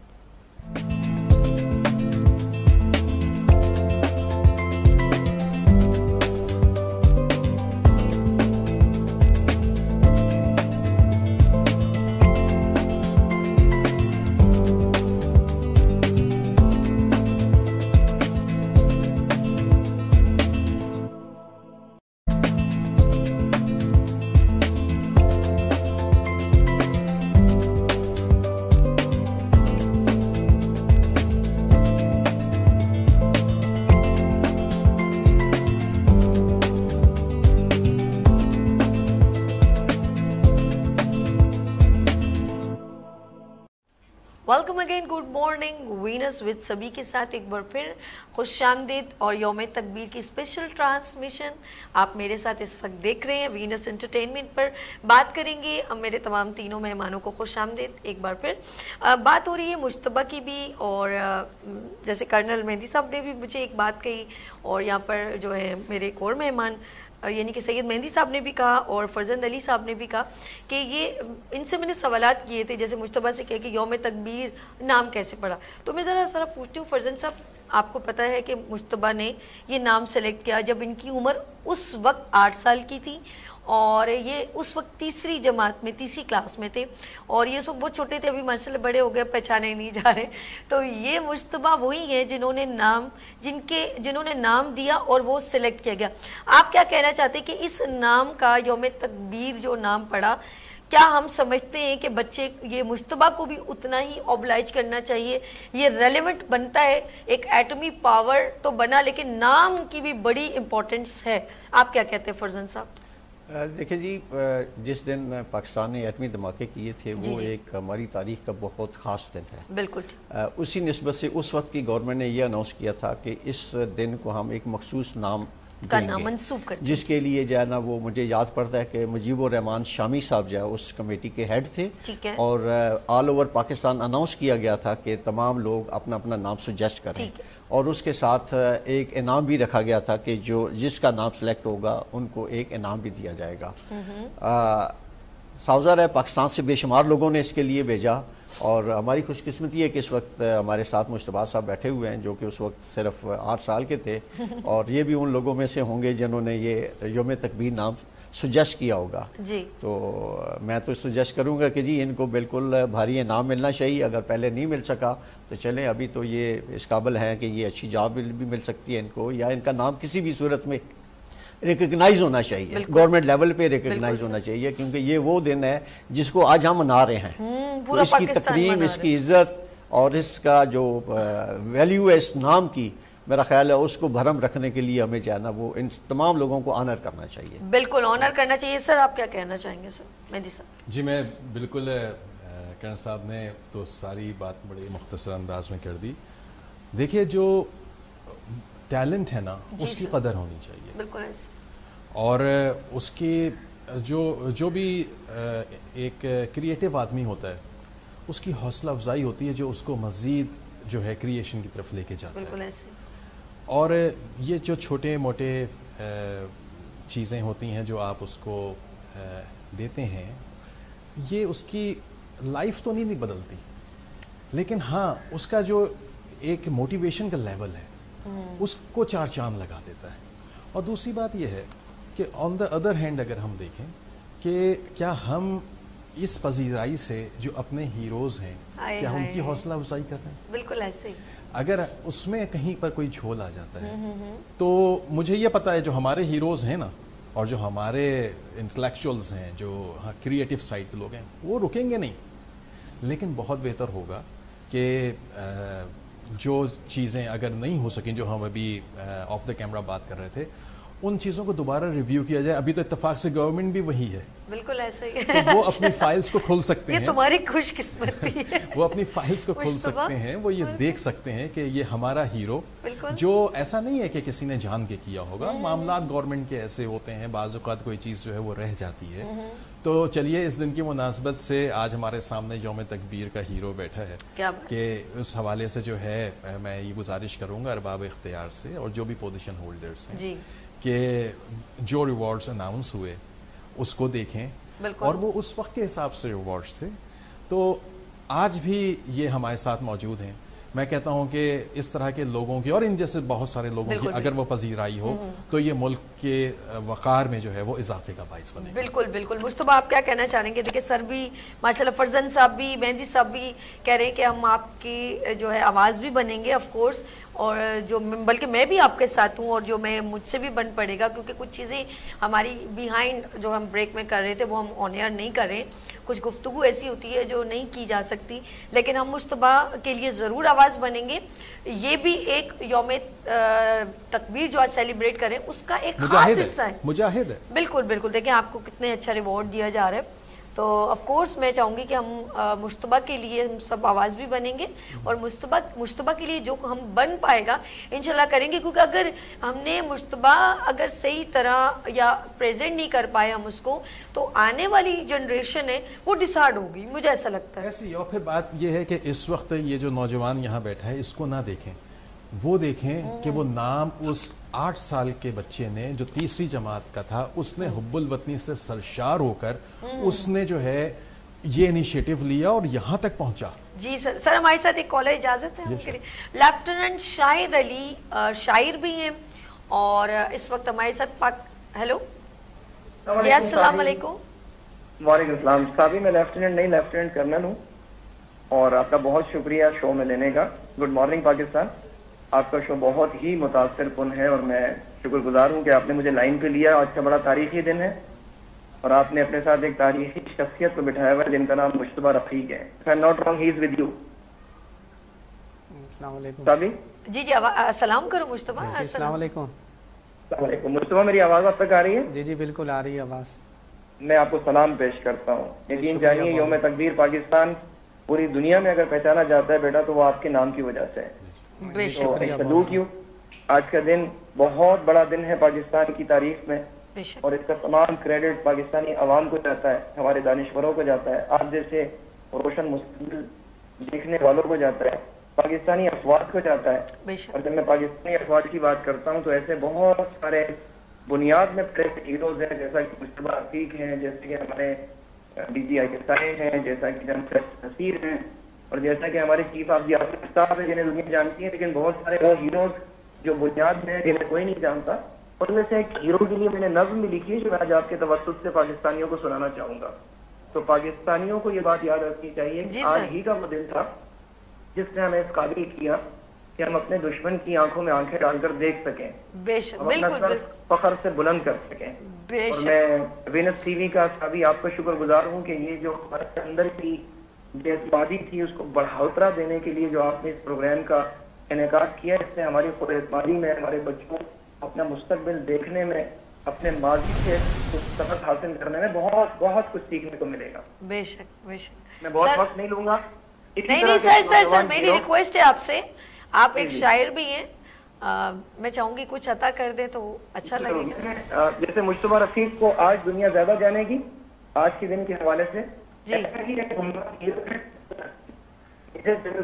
Speaker 1: Welcome again, good morning winners with سبھی کے ساتھ ایک بار پھر خوش آمدید. اور یوم تکبیر کی اسپیشل ٹرانسمیشن آپ میرے ساتھ اس وقت دیکھ رہے ہیں وینرز انٹرٹینمنٹ پر. بات کریں گے اب میرے تمام تینوں مہمانوں کو خوش آمدید ایک بار پھر. بات ہو رہی ہے مجتبیٰ کی بھی, اور جیسے کرنل مہندی صاحب نے بھی مجھے ایک بات کہی, اور یہاں پر جو ہے میرے ایک اور مہمان یعنی کہ سید مہندی صاحب نے بھی کہا, اور فرزند علی صاحب نے بھی کہا کہ یہ ان سے میں نے سوالات کیے تھے, جیسے مجتبیٰ سے کہا کہ یوم تکبیر نام کیسے پڑا. تو میں ذرا پوچھتی ہوں فرزند صاحب, آپ کو پتہ ہے کہ مجتبیٰ نے یہ نام سلیکٹ کیا جب ان کی عمر اس وقت 8 سال کی تھی, اور یہ اس وقت تیسری جماعت میں تیسری کلاس میں تھے اور یہ سب بہت چھوٹے تھے, ابھی ماشاءاللہ بڑے ہو گئے, پہچانے نہیں جا رہے. تو یہ مجتبیٰ وہی ہیں جنہوں نے نام دیا اور وہ سلیکٹ کیا گیا. آپ کیا کہنا چاہتے ہیں کہ اس نام کا یوم تکبیر جو نام پڑا, کیا ہم سمجھتے ہیں کہ بچے یہ مجتبیٰ کو بھی اتنا ہی اوبلائج کرنا چاہیے, یہ ریلیونٹ بنتا ہے, ایک ایٹمی پاور تو بنا لیکن نام کی بھی بڑی امپورٹنس ہے, آپ کیا کہتے ہیں فرزان صاحب؟
Speaker 4: دیکھیں جی, جس دن پاکستان نے ایٹمی دھماکے کیے تھے وہ ایک ہماری تاریخ کا بہت خاص دن ہے.
Speaker 1: بالکل.
Speaker 4: اسی نسبت سے اس وقت کی گورنمنٹ نے یہ اناؤنس کیا تھا کہ اس دن کو ہم ایک مخصوص نام
Speaker 1: کا نام منسوب کرتے,
Speaker 4: جس کے لیے جو ہے نا وہ مجھے یاد پڑتا ہے کہ مجیب الرحمان شامی صاحب جو ہے اس کمیٹی کے ہیڈ تھے, اور آل اوور پاکستان اناؤنس کیا گیا تھا کہ تمام لوگ اپنا اپنا نام سجیسٹ کریں, اور اس کے ساتھ ایک انعام بھی رکھا گیا تھا کہ جس کا نام سلیکٹ ہوگا ان کو ایک انعام بھی دیا جائے گا. ساوزر ہے, پاکستان سے بے شمار لوگوں نے اس کے لیے بھیجا, اور ہماری خوش قسمتی ہے کہ اس وقت ہمارے ساتھ مجتبیٰ صاحب بیٹھے ہوئے ہیں جو کہ اس وقت صرف 8 سال کے تھے, اور یہ بھی ان لوگوں میں سے ہوں گے جنہوں نے یہ یوم تکبیر نام سجیسٹ کیا ہوگا. تو میں تو سجیسٹ کروں گا کہ جی ان کو بالکل بھاری انعام ملنا چاہیے. اگر پہلے نہیں مل سکا تو چلیں, ابھی تو یہ اس قابل ہیں کہ یہ اچھی جاب بھی مل سکتی ہے ان کو, یا ان کا نام کسی بھی صورت میں ریکگنائز ہونا چاہیے, گورنمنٹ لیول پہ ریکگنائز ہونا چاہیے, کیونکہ یہ وہ دن ہے جس کو آج ہم منا رہے ہیں. تو اس کی تکریم, اس کی عزت اور اس کا جو ویلیو ہے اس نام کی, میرا خیال ہے اس کو بھرم رکھنے کے لیے ہمیں جو ہے نا وہ ان تمام لوگوں کو آنر کرنا چاہیے.
Speaker 1: بالکل آنر کرنا چاہیے. سر آپ کیا کہنا چاہیں گے؟ سر مہدی صاحب.
Speaker 3: جی میں بالکل, کرن صاحب نے تو ساری بات بڑے مختصر انداز میں کر دی. دیکھیے جو ٹیلنٹ ہے نا اس کی قدر ہونی چاہیے,
Speaker 1: بالکل ایسے,
Speaker 3: اور اس کی جو بھی ایک کریٹیو آدمی ہوتا ہے اس کی حوصلہ افزائی ہوتی ہے جو اس کو مزید جو ہے کریشن کی طرف لے کے جاتا ہے.
Speaker 1: بالکل ایسے.
Speaker 3: اور یہ جو چھوٹے موٹے چیزیں ہوتی ہیں جو آپ اس کو دیتے ہیں, یہ اس کی لائف تو نہیں بدلتی, لیکن ہاں اس کا جو ایک موٹیویشن کا لیول ہے اس کو 4 چاند لگا دیتا ہے. اور دوسری بات یہ ہے کہ آن دا ادر ہینڈ اگر ہم دیکھیں کہ کیا ہم اس پذیرائی سے جو اپنے ہیروز ہیں کیا ان کی حوصلہ افزائی کر رہے ہیں؟
Speaker 1: بالکل ایسے ہی.
Speaker 3: اگر اس میں کہیں پر کوئی جھول آ جاتا ہے تو مجھے یہ پتا ہے جو ہمارے ہیروز ہیں نا, اور جو ہمارے انٹلیکچوئلز ہیں, جو کریٹیو سائڈ کے لوگ ہیں, وہ رکیں گے نہیں. لیکن بہت بہتر ہوگا کہ جو چیزیں اگر نہیں ہو سکیں, جو ہم ابھی آف دا کیمرہ بات کر رہے تھے, ان چیزوں کو دوبارہ ریویو کیا جائے. ابھی تو اتفاق سے گورنمنٹ بھی وہی ہے,
Speaker 1: بالکل ایسا ہی ہے,
Speaker 3: تو وہ اپنی فائلز کو کھول سکتے ہیں.
Speaker 1: یہ تمہاری خوش قسمتی ہے.
Speaker 3: وہ اپنی فائلز کو کھول سکتے ہیں, وہ یہ دیکھ سکتے ہیں کہ یہ ہمارا ہیرو, جو ایسا نہیں ہے کہ کسی نے جان کے کیا ہوگا. معاملات گورنمنٹ کے ایسے ہوتے ہیں, بعض اوقات کوئی چیز جو ہے وہ رہ جاتی ہے. تو چلیے اس دن کی مناسبت سے آج ہمارے سامنے یوم تکبیر کا ہیرو بیٹھا ہے, کہ اس حوالے سے جو ہے میں یہ گزارش کروں گا ارباب اختیار سے اور جو بھی پوزیشن ہولڈرز ہیں کہ جو ریوارڈز اناؤنس ہوئے اس کو دیکھیں, اور وہ اس وقت کے حساب سے ریوارڈز تھے. تو آج بھی یہ ہمارے ساتھ موجود ہیں. میں کہتا ہوں کہ اس طرح کے لوگوں کی اور ان جیسے بہت سارے لوگوں کی اگر وہ پذیرائی ہو تو یہ ملک کے وقار میں جو ہے وہ اضافے کا باعث بنے.
Speaker 1: بالکل بالکل. مجتبیٰ آپ کیا کہنا چاہیں گے؟ دیکھیں سر بھی ماشاءاللہ, فرزان صاحب بھی, مہندی صاحب بھی کہہ رہے ہیں کہ ہم آپ کی جو ہے آواز بھی بنیں گے آف کورس, اور جو بلکہ میں بھی آپ کے ساتھ ہوں, اور جو مجھ سے بھی بن پڑے گا, کیونکہ کچھ چیزیں ہماری بیہائنڈ جو ہم بریک میں کر رہے تھے وہ ہم آن ایئر نہیں کر رہے. کچھ گفتگو ایسی ہوتی ہے جو نہیں کی جا سکتی, لیکن ہم مجتبیٰ کے لیے ضرور آواز بنیں گے. یہ بھی ایک یوم تکبیر جو آج سیلیبریٹ کریں اس کا ایک خاص حصہ ہے,
Speaker 3: مجاہد ہے.
Speaker 1: بالکل بالکل. دیکھیں آپ کو کتنے اچھا ریوارڈ دیا جا رہا ہے. تو آف کورس میں چاہوں گی کہ ہم مجتبیٰ کے لیے ہم سب آواز بھی بنیں گے, اور مجتبیٰ کے لیے جو ہم بن پائے گا انشاءاللہ کریں گے, کیونکہ اگر ہم نے مجتبیٰ اگر صحیح طرح یا پریزنٹ نہیں کر پائے ہم اس کو, تو آنے والی جنریشن ہے وہ ڈسارڈ ہوگی, مجھے ایسا لگتا ہے.
Speaker 3: ایسی. اور پھر بات یہ ہے کہ اس وقت یہ جو نوجوان یہاں بیٹھا ہے اس کو نہ دیکھیں, وہ دیکھیں کہ وہ نام اس 8 سال کے بچے نے جو تیسری جماعت کا تھا, اس نے حب الوطنی سے سرشار ہو کر اس نے جو ہے یہ انیشیٹو لیا اور یہاں تک پہنچا.
Speaker 1: جی سر. سر ہمارے ساتھ ایک کالر اجازت ہے؟ لیفٹیننٹ شاہد علی شاعر بھی ہیں اور اس وقت ہمارے ساتھ ہیلو جی السلام علیکم.
Speaker 5: وعلیکم السلام. صاحب میں لیفٹیننٹ نہیں لیفٹیننٹ کرنل ہوں اور آپ کا بہت شکریہ شو میں لینے کا. Good morning Pakistan. آپ کا شو بہت ہی متاثر کن ہے اور میں شکر گزار ہوں کہ آپ نے مجھے لائن پہ لیا. آج کا بڑا تاریخی دن ہے اور آپ نے اپنے ساتھ ایک تاریخی شخصیت کو بٹھایا ہوا ہے جن کا نام مشتبہ رفیق ہے. If I'm not wrong, he is with you.
Speaker 6: السلام علیکم.
Speaker 5: صاحبی
Speaker 1: جی جی سلام کرو مصطفیٰ.
Speaker 6: السلام علیکم.
Speaker 5: السلام علیکم. مصطفیٰ میری آواز آپ تک آ رہی ہے؟
Speaker 6: جی جی بالکل آ رہی ہے آواز.
Speaker 5: میں آپ کو سلام پیش کرتا ہوں. یقین جانیے یوم تکبیر پاکستان پوری دنیا میں اگر پہچانا جاتا ہے بیٹا تو وہ آپ کے نام کی وجہ سے ہے.
Speaker 1: بے
Speaker 5: تو
Speaker 1: شک
Speaker 5: سلوٹ یو. آج کا دن بہت بڑا دن ہے پاکستان کی تاریخ میں
Speaker 1: بے شک
Speaker 5: اور اس کا تمام کریڈٹ پاکستانی عوام کو جاتا ہے, ہمارے دانشوروں کو جاتا ہے, آپ جیسے روشن مستقبل دیکھنے والوں کو جاتا ہے, پاکستانی افواج کو جاتا ہے.
Speaker 1: بے شک
Speaker 5: اور جب میں پاکستانی افواج کی بات کرتا ہوں تو ایسے بہت سارے بنیاد میں پریس ہیروز ہیں جیسا کہ مشتبہ رفیق ہیں, جیسے کہ ہمارے ڈی جی آئی ایس ہیں, جیسا کہ جنرل نصیر ہیں اور جیسا کہ ہمارے chief of the army staff ہے جنہیں دنیا جانتی ہے. لیکن بہت سارے وہ ہیروز جو بنیاد میں جنہیں کوئی نہیں جانتا, ان میں سے ایک ہیرو کے لیے میں نے نظم بھی لکھی ہے جو میں آج آپ کے توسط سے پاکستانیوں کو سنانا چاہوں گا. تو پاکستانیوں کو یہ بات یاد رکھنی چاہیے کہ آج ہی کا وہ دن تھا جس نے ہمیں اس قابل کیا کہ ہم اپنے دشمن کی آنکھوں میں آنکھیں ڈال کر دیکھ سکیں,
Speaker 1: بے شک
Speaker 5: ہم اپنا
Speaker 1: بالکل
Speaker 5: سر فخر سے بلند کر سکیں.
Speaker 1: بے
Speaker 5: اور
Speaker 1: شک
Speaker 5: میں وینس ٹی وی کا سبھی آپ کا شکر گزار ہوں کہ یہ جو ہمارے اندر کی بے اعتمادی تھی اس کو بڑھاوترا دینے کے لیے جو آپ نے اس پروگرام کا انعقاد کیا, اس سے ہماری خود اعتمادی میں, ہمارے بچوں اپنا مستقبل دیکھنے میں, اپنے ماضی سے کچھ سبق حاصل کرنے میں بہت بہت کچھ سیکھنے کو ملے گا.
Speaker 1: بے شک بے شک.
Speaker 5: میں بہت وقت نہیں لوں گا.
Speaker 1: نہیں سر میری ریکویسٹ ہے آپ سے, آپ ایک شاعر بھی ہیں, میں چاہوں گی کچھ عطا کر دیں تو اچھا لگے گا.
Speaker 5: جیسے مشتبہ رفیق کو آج دنیا زیادہ جانے گی آج کے دن کے حوالے سے,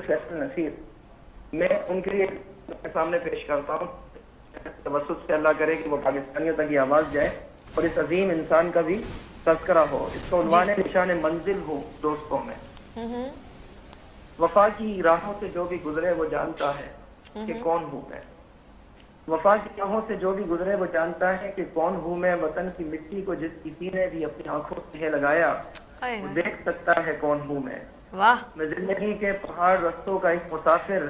Speaker 5: فیصل نصیر, میں ان کے لیے سامنے پیش کرتا ہوں. توسط سے اللہ کرے کہ وہ پاکستانیوں تک یہ آواز جائے اور اس عظیم انسان کا بھی تذکرہ ہو. اس کا عنوان ہے نشان منزل ہو دوستوں میں. وفا کی راہوں سے جو بھی گزرے وہ جانتا ہے کہ کون ہوں میں. وفا کی راہوں سے جو بھی گزرے وہ جانتا ہے کہ کون ہوں میں. وطن کی مٹی کو جس کسی نے بھی اپنی آنکھوں سے لگایا وہ دیکھ سکتا ہے کون ہوں میں.
Speaker 1: واہ.
Speaker 5: میں زندگی کے پہاڑ رستوں کا ایک مسافر,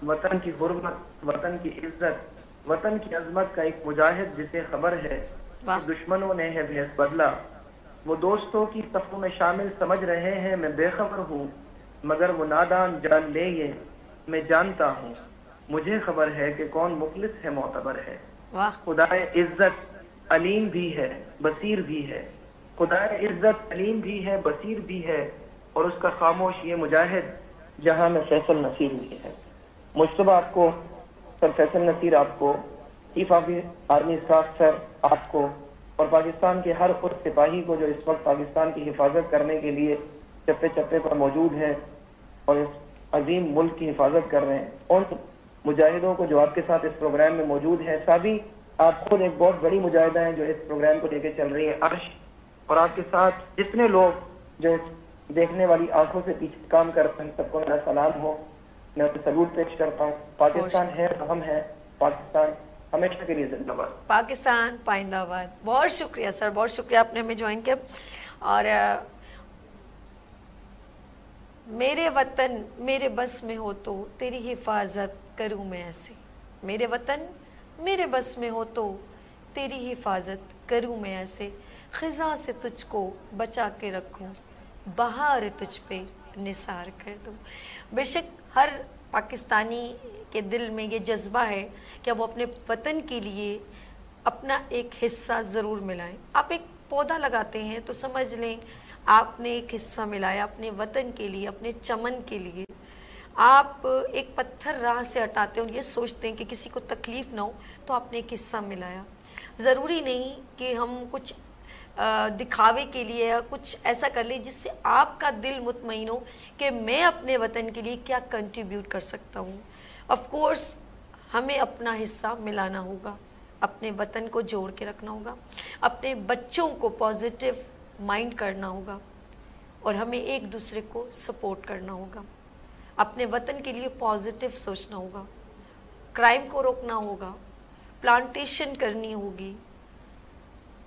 Speaker 5: وطن کی حرمت, وطن کی عزت, وطن کی عظمت کا ایک مجاہد جسے خبر ہے کہ دشمنوں نے ہے بھیس بدلا. وہ دوستوں کی صفوں میں شامل سمجھ رہے ہیں میں بے خبر ہوں, مگر وہ نادان جان لے یہ میں جانتا ہوں. مجھے خبر ہے کہ کون مخلص ہے معتبر ہے. خدائے عزت علیم بھی ہے بصیر بھی ہے. خدائے عزت علیم بھی ہے بصیر بھی ہے اور اس کا خاموش یہ مجاہد جہاں میں فیصل نصیر بھی ہے. مشتبہ آپ کو, سر فیصل نصیر آپ کو, چیف آف آرمی اسٹاف سر آپ کو اور پاکستان کے ہر خود سپاہی کو جو اس وقت پاکستان کی حفاظت کرنے کے لیے چپے چپے پر موجود ہے اور اس عظیم ملک کی حفاظت کر رہے ہیں, ان مجاہدوں کو جو آپ کے ساتھ اس پروگرام میں موجود ہیں. سابی آپ خود ایک بہت بڑی مجاہدہ ہیں جو اس پروگرام کو لے کے چل رہی ہے. عرش اور آپ کے ساتھ جتنے لوگ جو اس دیکھنے والی آنکھوں سے پیچھے کام کرتے ہیں سب کو میرا سلام ہو. میں اسے سلوٹ پیش کرتا ہوں. پاکستان ہے تو ہم ہیں, پاکستان ہمیشہ کے لیے زندہ باد.
Speaker 1: پاکستان پائندہ آباد. بہت شکریہ سر, بہت شکریہ آپ نے ہمیں جوائن کیا. اور میرے وطن میرے بس میں ہو تو تیری حفاظت کروں میں ایسے. میرے وطن میرے بس میں ہو تو تیری حفاظت کروں میں ایسے. خزاں سے تجھ کو بچا کے رکھوں, بہار تجھ پہ نثار کر دوں. بے شک ہر پاکستانی کے دل میں یہ جذبہ ہے کہ وہ اپنے وطن کے لیے اپنا ایک حصہ ضرور ملائیں. آپ ایک پودا لگاتے ہیں تو سمجھ لیں آپ نے ایک حصہ ملایا اپنے وطن کے لیے, اپنے چمن کے لیے. آپ ایک پتھر راہ سے ہٹاتے ہیں اور یہ سوچتے ہیں کہ کسی کو تکلیف نہ ہو تو آپ نے ایک حصہ ملایا. ضروری نہیں کہ ہم کچھ دکھاوے کے لیے یا کچھ ایسا کر لیں جس سے آپ کا دل مطمئن ہو کہ میں اپنے وطن کے لیے کیا کنٹریبیوٹ کر سکتا ہوں. آف کورس ہمیں اپنا حصہ ملانا ہوگا, اپنے وطن کو جوڑ کے رکھنا ہوگا, اپنے بچوں کو پازیٹیو مائنڈ کرنا ہوگا اور ہمیں ایک دوسرے کو سپورٹ کرنا ہوگا. اپنے وطن کے لیے پازیٹیو سوچنا ہوگا, کرائم کو روکنا ہوگا, پلانٹیشن کرنی ہوگی,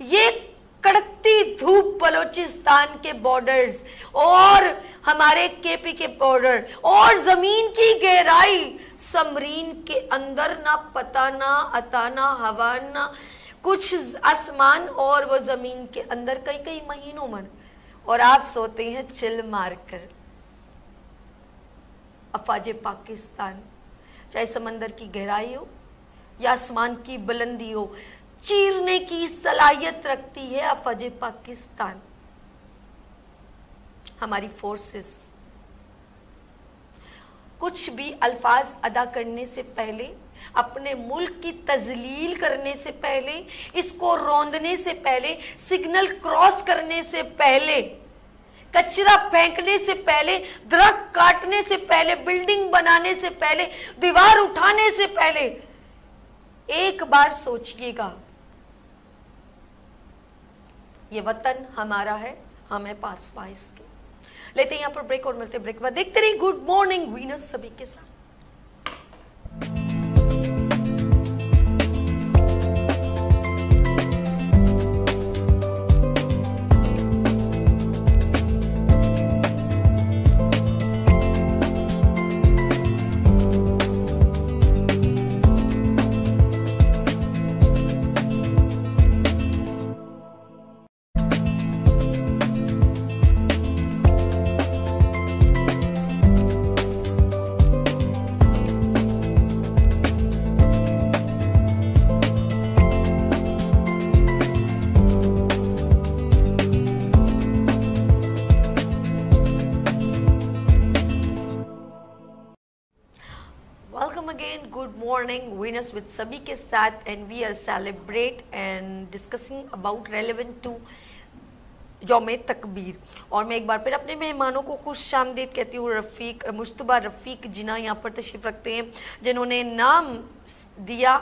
Speaker 1: یہ کڑکتی دھوپ بلوچستان کے بارڈرز اور ہمارے کے پی کے بارڈر اور زمین کی گہرائی سمرین کے اندر، نہ پتہ نہ عطا نہ ہوا نہ کچھ، آسمان اور وہ زمین کے اندر کئی کئی مہینوں من، اور آپ سوتے ہیں چل مار کر۔ افواج پاکستان چاہے سمندر کی گہرائی ہو یا آسمان کی بلندی ہو، چیرنے کی صلاحیت رکھتی ہے افواج پاکستان۔ ہماری فورسز کچھ بھی الفاظ ادا کرنے سے پہلے، اپنے ملک کی تذلیل کرنے سے پہلے، اس کو روندنے سے پہلے، سگنل کراس کرنے سے پہلے، کچرا پھینکنے سے پہلے، درخت کاٹنے سے پہلے، بلڈنگ بنانے سے پہلے، دیوار اٹھانے سے پہلے ایک بار سوچئے گا یہ وطن ہمارا ہے، ہمیں پاسباں اس کے۔ لیتے ہیں یہاں پر بریک اور ملتے بریک بعد، دیکھتے رہیے گڈ مارننگ وینس سبھی کے ساتھ۔ وینس with سبھی کے ساتھ and we are celebrate and discussing about relevant to یوم تکبیر۔ اور میں ایک بار پھر اپنے مہمانوں کو خوش آمدید کہتی ہوں۔ رفیق مشتبہ رفیق جناح یہاں پر تشریف رکھتے ہیں، جنہوں نے نام دیا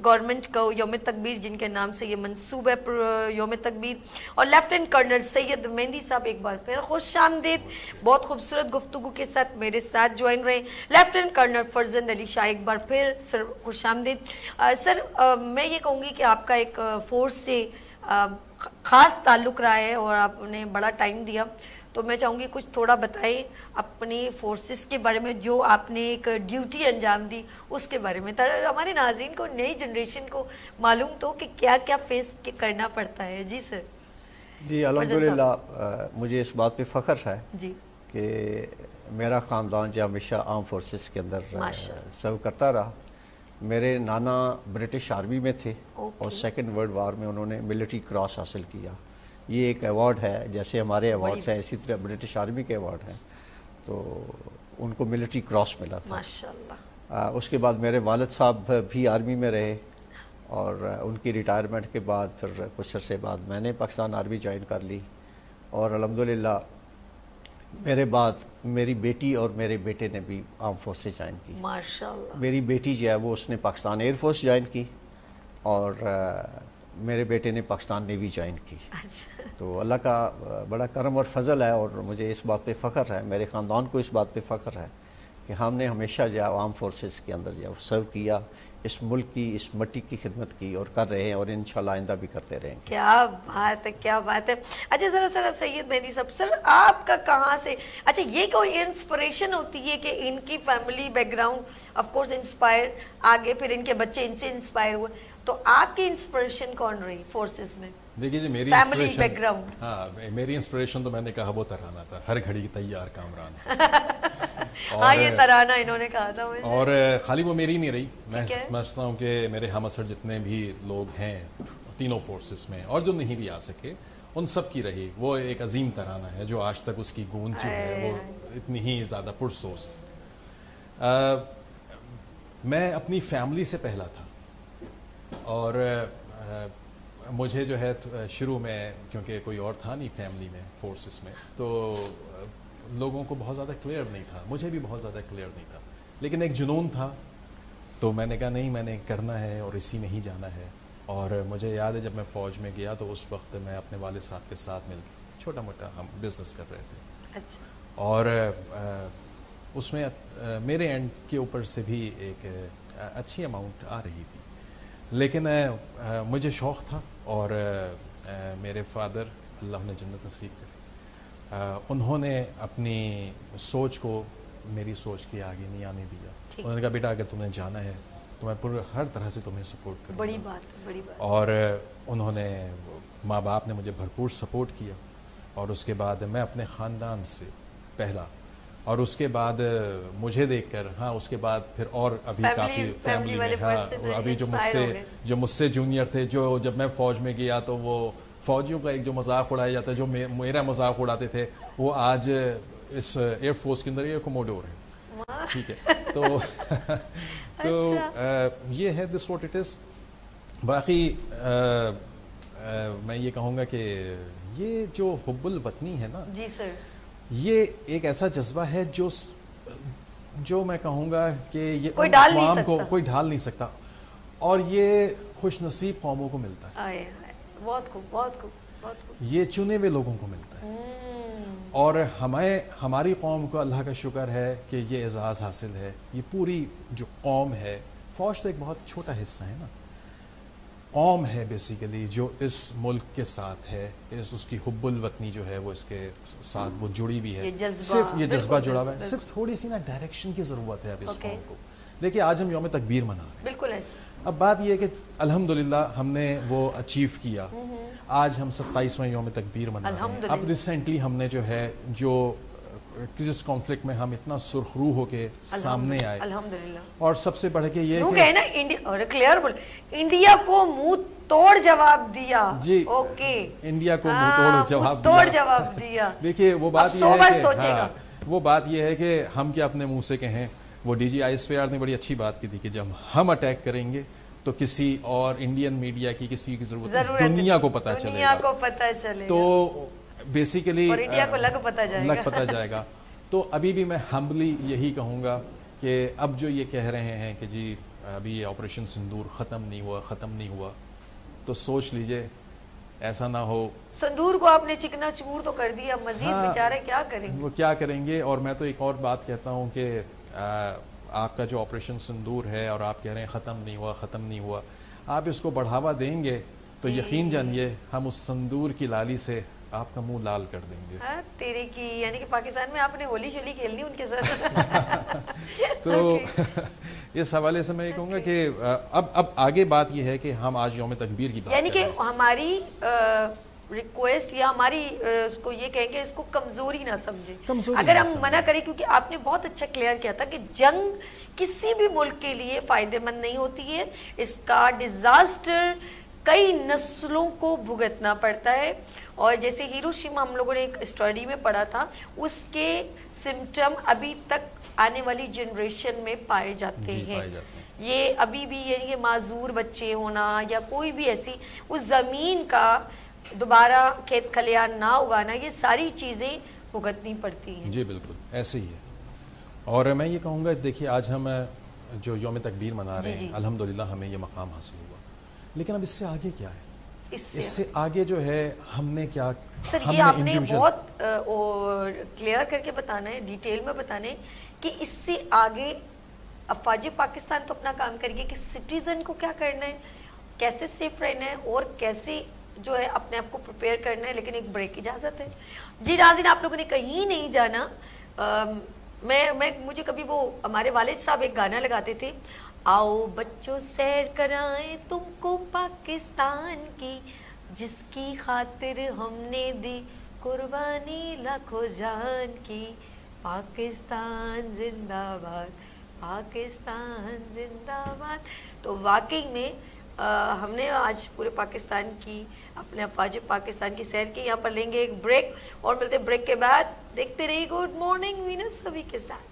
Speaker 1: گورنمنٹ کو یوم تکبیر، جن کے نام سے یہ منصوب ہے یوم تکبیر، اور لیفٹیننٹ کرنل سید مہندی صاحب ایک بار پھر خوش آمدید، بہت خوبصورت گفتگو کے ساتھ میرے ساتھ جوائن رہے۔ لیفٹیننٹ کرنل فرزند علی شاہ ایک بار پھر سر خوش آمدید۔ سر میں یہ کہوں گی کہ آپ کا ایک فورس سے خاص تعلق رہا ہے اور آپ نے بڑا ٹائم دیا، تو میں چاہوں گی کچھ تھوڑا بتائیں اپنی فورسز کے بارے میں، جو آپ نے ایک ڈیوٹی انجام دی اس کے بارے میں، ہمارے ناظرین کو، نئی جنریشن کو معلوم تو کہ کیا کیا فیس کرنا پڑتا ہے۔ جی سر۔
Speaker 4: جی الحمدللہ مجھے اس بات پہ فخر ہے
Speaker 1: جی
Speaker 4: کہ میرا خاندان جو ہمیشہ آرم فورسز کے اندر سرو کرتا رہا۔ میرے نانا برٹش آرمی میں تھے اور سیکنڈ ورلڈ وار میں انہوں نے ملٹری کراس حاصل کیا۔ یہ ایک ایوارڈ ہے، جیسے ہمارے ایوارڈز ہیں اسی طرح برٹش آرمی کے ایوارڈ ہیں، تو ان کو ملٹری کراس ملا تھا ماشاءاللہ۔ اس کے بعد میرے والد صاحب بھی آرمی میں رہے، اور ان کی ریٹائرمنٹ کے بعد پھر کچھ عرصے بعد میں نے پاکستان آرمی جوائن کر لی، اور الحمدللہ میرے بعد میری بیٹی اور میرے بیٹے نے بھی آرم فورسز جوائن کی ماشاءاللہ۔ میری بیٹی جو ہے وہ اس نے پاکستان ایئر فورس جوائن کی، اور میرے بیٹے نے پاکستان نیوی جوائن کی۔ تو اللہ کا بڑا کرم اور فضل ہے، اور مجھے اس بات پہ فخر ہے، میرے خاندان کو اس بات پہ فخر ہے کہ ہم نے ہمیشہ جو ہے آرم فورسز کے اندر جو ہے سرو کیا، اس ملک کی، اس مٹی کی خدمت کی، اور کر رہے ہیں، اور انشاءاللہ آئندہ بھی کرتے رہیں گے۔
Speaker 1: کیا بات ہے، کیا بات ہے۔ اچھا ذرا سید مہندی صاحب، سر آپ کا کہاں سے، اچھا یہ کوئی انسپریشن ہوتی ہے کہ ان کی family back ground of course inspire, آگے پھر ان کے بچے ان سے انسپائر ہوئے، تو آپ کی انسپریشن کون رہی فورسز میں؟
Speaker 3: دیکھیے جی میری
Speaker 1: فیملی بیک گراؤنڈ،
Speaker 3: ہاں میری انسپریشن تو میں نے کہا وہ ترانہ تھا، ہر گھڑی تیار کامران۔
Speaker 1: ہاں یہ ترانہ انہوں نے کہا تھا،
Speaker 3: اور خالی وہ میری نہیں رہی، میں سمجھتا ہوں کہ میرے ہم اثر جتنے بھی لوگ ہیں تینوں فورسز میں، اور جو نہیں بھی آ سکے، ان سب کی رہی۔ وہ ایک عظیم ترانہ ہے جو آج تک اس کی گونج جو ہے وہ اتنی ہی زیادہ پرسوز ہے۔ میں اپنی فیملی سے پہلا تھا، اور مجھے جو ہے شروع میں کیونکہ کوئی اور تھا نہیں فیملی میں فورسز میں، تو لوگوں کو بہت زیادہ کلیئر نہیں تھا، مجھے بھی بہت زیادہ کلیئر نہیں تھا، لیکن ایک جنون تھا، تو میں نے کہا نہیں میں نے کرنا ہے اور اسی میں ہی جانا ہے۔ اور مجھے یاد ہے جب میں فوج میں گیا تو اس وقت میں اپنے والد صاحب کے ساتھ مل کے چھوٹا موٹا ہم بزنس کر رہے تھے، اور اس میں میرے اینڈ کے اوپر سے بھی ایک اچھی اماؤنٹ آ رہی تھی، لیکن مجھے شوق تھا، اور میرے فادر اللہ انہیں جنت نصیب کرے، انہوں نے اپنی سوچ کو میری سوچ کے آگے نہیں آنے دیا. انہوں نے کہا بیٹا اگر تمہیں جانا ہے تو میں ہر طرح سے تمہیں سپورٹ کروں.
Speaker 1: بڑی بات، بڑی بات.
Speaker 3: اور انہوں نے ماں باپ نے مجھے بھرپور سپورٹ کیا، اور اس کے بعد میں اپنے خاندان سے پہلا، اور اس کے بعد مجھے دیکھ کر اس کے بعد پھر اور ابھی کافی فیملی میں ابھی جو مجھ سے جونیئر تھے، جو جب میں فوج میں گیا تو وہ فوجیوں کا ایک جو مذاق اڑایا جاتا ہے، جو میرا مذاق اڑاتے تھے، وہ آج اس ایئر فورس کے اندر یہ کوموڈور ہے. ٹھیک ہے، تو یہ ہے دس واٹ اٹ از. باقی میں یہ کہوں گا کہ یہ جو حب الوطنی ہے نا،
Speaker 1: جی سر، یہ
Speaker 3: ایک ایسا جذبہ ہے جو میں کہوں گا کہ یہ
Speaker 1: کوئی ڈال نہیں سکتا، اور یہ خوش نصیب قوموں کو ملتا ہے. بہت خوب، بہت خوب، بہت خوب.
Speaker 3: یہ چنے ہوئے لوگوں کو ملتا ہے، اور ہماری قوم کو اللہ کا شکر ہے کہ یہ اعزاز حاصل ہے. یہ پوری جو قوم ہے، فوج تو ایک بہت چھوٹا حصہ ہے نا، قوم ہے بیسیکلی جو اس ملک کے ساتھ ہے، اس کی حب الوطنی جو ہے وہ اس کے ساتھ وہ جڑی بھی ہے. صرف یہ جذبہ جڑا ہوا ہے، صرف تھوڑی سی نا ڈائریکشن کی ضرورت ہے اب اس قوم کو. دیکھیے آج ہم یوم تکبیر منا رہے ہیں،
Speaker 1: بالکل ایسے.
Speaker 3: اب بات یہ ہے کہ الحمدللہ ہم نے وہ اچیو کیا. آج ہم 27واں یوم تکبیر منا رہے ہیں. اب ریسنٹلی ہم نے جو ہے جس کانفلکٹ میں ہم اتنا سرخرو ہو کے سامنے آئے،
Speaker 1: الحمدللہ،
Speaker 3: اور سب سے بڑھ کے یہ
Speaker 1: کہ نا کلیئر بول، انڈیا کو منہ توڑ جواب دیا.
Speaker 3: جی
Speaker 1: اوکے،
Speaker 3: انڈیا کو منہ
Speaker 1: توڑ جواب دیا.
Speaker 3: دیکھیے وہ بات یہ ہے کہ ہم کیا اپنے منہ سے کہیں. وہ ڈی جی ISPR نے بڑی اچھی بات کی تھی کہ جب ہم اٹیک کریں گے تو کسی اور انڈین میڈیا کی کسی کی ضرورت دنیا کو پتہ چلے، تو بیسیکلی
Speaker 1: اور انڈیا کو لگ پتہ
Speaker 3: جائے گا. تو ابھی بھی میں ہمبلی یہی کہوں گا کہ اب جو یہ کہہ رہے ہیں کہ جی ابھی آپریشن سندور ختم نہیں ہوا، تو سوچ لیجئے ایسا نہ ہو.
Speaker 1: سندور کو آپ نے چکنا چور تو کر دیا، مزید بیچارے وہ
Speaker 3: کیا کریں گے. اور میں تو ایک اور بات کہتا ہوں کہ آپ کا جو آپریشن سندور ہے اور آپ کہہ رہے ہیں ختم نہیں ہوا، آپ اس کو بڑھاوا دیں گے تو یقین جانیے ہم اس سندور کی لالی سے آپ کا منہ لال کر دیں گے.
Speaker 1: تیرے کی یعنی کہ پاکستان میں آپ نے ہولی شولی کھیلنی ان کے ساتھ.
Speaker 3: تو اس حوالے سے میں یہ کہوں گا کہ اب آگے بات یہ ہے کہ ہم آج یوم تکبیر کی بات
Speaker 1: یعنی کہ ہماری ریکویسٹ یا ہماری اس کو یہ کہیں کہ اس کو کمزوری نہ سمجھے اگر ہم منع کریں، کیونکہ آپ نے بہت اچھا کلیئر کیا تھا کہ جنگ کسی بھی ملک کے لیے فائدے مند نہیں ہوتی ہے. اس کا ڈیزاسٹر کئی نسلوں کو بھگتنا پڑتا ہے. اور جیسے ہیروشیما ہم لوگوں نے ایک اسٹڈی میں پڑھا تھا، اس کے سمٹم ابھی تک آنے والی جنریشن میں پائے جاتے ہیں. یہ ابھی بھی یعنی کہ معذور بچے ہونا یا کوئی بھی ایسی اس زمین کا دوبارہ کھیت کھلیان نہ اگانا، یہ ساری چیزیں بھگتنی پڑتی ہیں.
Speaker 3: جی بالکل ایسے ہی ہے. اور میں یہ کہوں گا دیکھیے آج ہم جو یوم تکبیر منا رہے ہیں، الحمدللہ ہمیں یہ مقام حاصل ہوا، لیکن اب اس سے آگے کیا ہے؟ اس سے آگے جو ہے ہم نے کیا
Speaker 1: سر یہ آپ نے بہت کلیئر کر کے بتانا ہے، ڈیٹیل میں بتانا ہے کہ اس سے آگے افواج پاکستان تو اپنا کام کرے گی کہ سٹیزن کو کیا کرنا ہے، کیسے سیف رہنا ہے اور کیسے جو ہے اپنے آپ کو پریپیئر کرنا ہے. لیکن ایک بریک کی اجازت ہے. جی ناظرین، آپ لوگوں نے کہیں نہیں جانا. مجھے کبھی وہ ہمارے والد صاحب ایک گانا لگاتے تھے، آؤ بچوں سیر کرائیں تم کو پاکستان کی، جس کی خاطر ہم نے دی قربانی لاکھوں جان کی. پاکستان زندہ باد، پاکستان زندہ باد. تو واقعی میں ہم نے آج پورے پاکستان کی اپنے افواج پاکستان کی سیر کی. یہاں پر لیں گے ایک بریک اور ملتے بریک کے بعد دیکھتے رہیے گڈ مارننگ وینس سبھی کے ساتھ.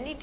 Speaker 1: NET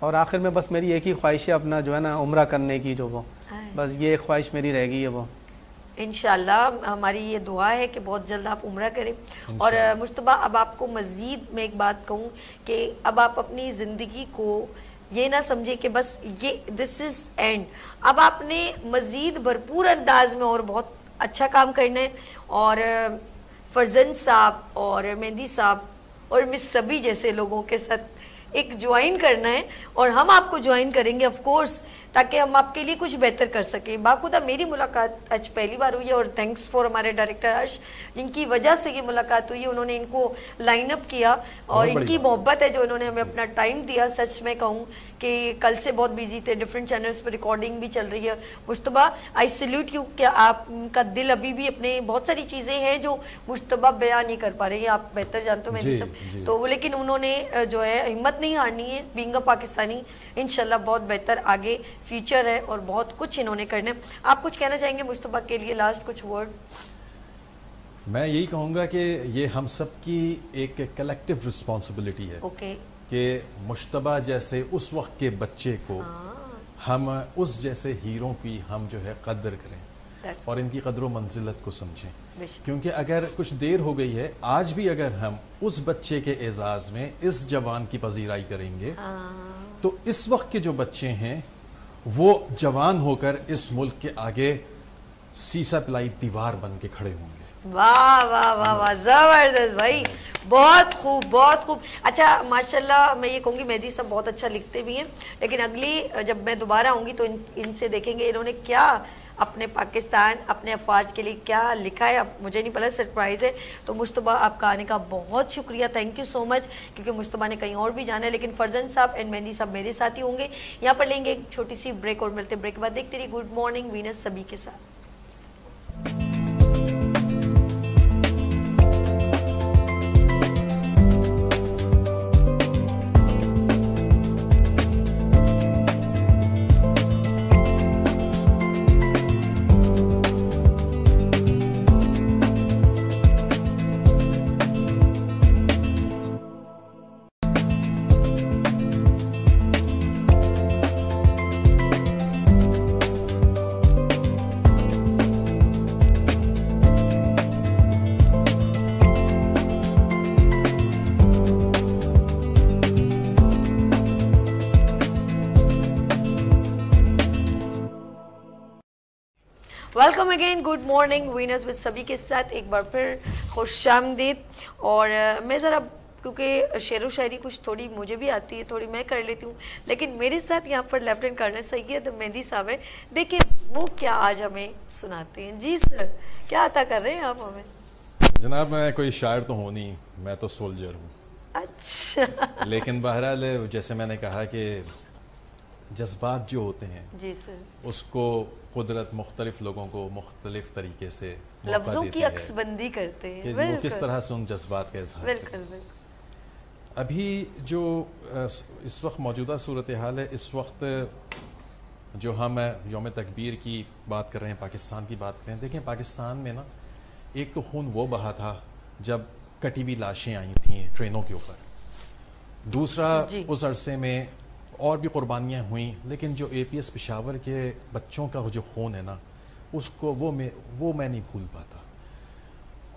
Speaker 6: اور آخر میں بس میری ایک ہی خواہش ہے اپنا جو ہے نا عمرہ کرنے کی، جو وہ بس یہ ایک خواہش میری رہ گئی ہے وہ.
Speaker 1: انشاءاللہ ہماری یہ دعا ہے کہ بہت جلد آپ عمرہ کریں. اور مجتبیٰ اب آپ کو مزید میں ایک بات کہوں کہ اب آپ اپنی زندگی کو یہ نہ سمجھیں کہ بس یہ دس از اینڈ. اب آپ نے مزید بھرپور انداز میں اور بہت اچھا کام کرنا ہے، اور فرزند صاحب اور مہندی صاحب اور مس سبی جیسے لوگوں کے ساتھ ایک جوائن کرنا ہے، اور ہم آپ کو جوائن کریں گے آف کورس، تاکہ ہم آپ کے لیے کچھ بہتر کر سکیں. باخدا میری ملاقات آج پہلی بار ہوئی ہے، اور تھینکس فار ہمارے ڈائریکٹر ہرش جن کی وجہ سے یہ ملاقات ہوئی ہے. انہوں نے ان کو لائن اپ کیا، اور ان کی محبت ہے جو انہوں نے ہمیں اپنا ٹائم دیا. سچ میں کہوں کہ کل سے بہت بیزی تھے، ڈفرینٹ چینلز پہ ریکارڈنگ بھی چل رہی ہے. مجتبیٰ آئی سیلیوٹ یو کہ آپ کا دل ابھی بھی اپنے بہت ساری چیزیں ہیں جو مجتبیٰ بیان نہیں کر پا رہے ہیں، آپ بہتر جانتے ہو میں سب تو، لیکن انہوں نے جو ہے ہمت نہیں ہارنی ہے. بینگ اے پاکستانی انشاءاللہ بہت بہتر آگے فیوچر ہے، اور بہت کچھ انہوں نے کرنا ہے. آپ کچھ کہنا چاہیں گے مجتبیٰ کے لیے لاسٹ کچھ ورڈ؟
Speaker 3: میں یہی کہوں گا کہ یہ ہم سب کی ایک کلیکٹیو رسپانسبلٹی ہے کہ مجتبیٰ جیسے اس وقت کے بچے کو ہم اس جیسے ہیروں کی ہم جو ہے قدر کریں اور ان کی قدر و منزلت کو سمجھیں. کیونکہ اگر کچھ دیر ہو گئی ہے، آج بھی اگر ہم اس بچے کے اعزاز میں اس جوان کی پذیرائی کریں گے تو اس وقت کے جو بچے ہیں وہ جوان ہو کر اس ملک کے آگے سیسا پلائی دیوار بن کے کھڑے ہوں گے.
Speaker 1: واہ واہ واہ واہ، زبردست بھائی، بہت خوب بہت خوب. اچھا ماشاءاللہ میں یہ کہوں گی مہدی صاحب بہت اچھا لکھتے بھی ہیں، لیکن اگلی جب میں دوبارہ آؤں گی تو ان سے دیکھیں گے انہوں نے کیا اپنے پاکستان اپنے افواج کے لیے کیا لکھا ہے. اب مجھے نہیں پتا، سرپرائز ہے. تو مجتبیٰ آپ کا آنے کا بہت شکریہ، تھینک یو سو مچ، کیونکہ مجتبیٰ نے کہیں اور بھی جانا ہے. لیکن فرزند صاحب اینڈ مہندی صاحب میرے ساتھ ہی ہوں گے. یہاں پر لیں گے ایک چھوٹی سی بریک، اور ملتے بریک کے بعد دیکھتے رہیے گڈ مارننگ وینس سبھی کے ساتھ. Welcome again, good morning winners with سبھی کے ساتھ ایک بار پھر خوش آمدید. اور میں ذرا کیونکہ شعر و شاعری کچھ تھوڑی مجھے بھی آتی ہے، تھوڑی میں کر لیتی ہوں، لیکن میرے ساتھ یہاں پر لیفٹیننٹ کرنل سید مہندی صاحب ہے. دیکھیں وہ کیا آج ہمیں سناتے ہیں. جی سر، کیا عطا کر رہے ہیں آپ ہمیں؟
Speaker 3: جناب میں کوئی شاعر تو ہوں نہیں، میں تو سولجر ہوں.
Speaker 1: اچھا،
Speaker 3: لیکن بہرحال جیسے میں نے کہا کہ جذبات جو ہوتے ہیں
Speaker 1: جی سر،
Speaker 3: اس کو قدرت مختلف لوگوں کو مختلف طریقے سے
Speaker 1: لفظوں کی عکس بندی کرتے ہیں
Speaker 3: کہ وہ کس طرح سے ان جذبات کا اظہار کرتے ہیں.
Speaker 1: بالکل بالکل.
Speaker 3: ابھی جو اس وقت موجودہ صورتحال ہے، اس وقت جو ہم یوم تکبیر کی بات کر رہے ہیں، پاکستان کی بات کر رہے ہیں، دیکھیں پاکستان میں نا ایک تو خون وہ بہا تھا جب کٹی ہوئی لاشیں آئی تھیں ٹرینوں کے اوپر، دوسرا اس عرصے میں اور بھی قربانیاں ہوئیں، لیکن جو اے پی ایس پشاور کے بچوں کا جو خون ہے نا اس کو وہ میں نہیں بھول پاتا.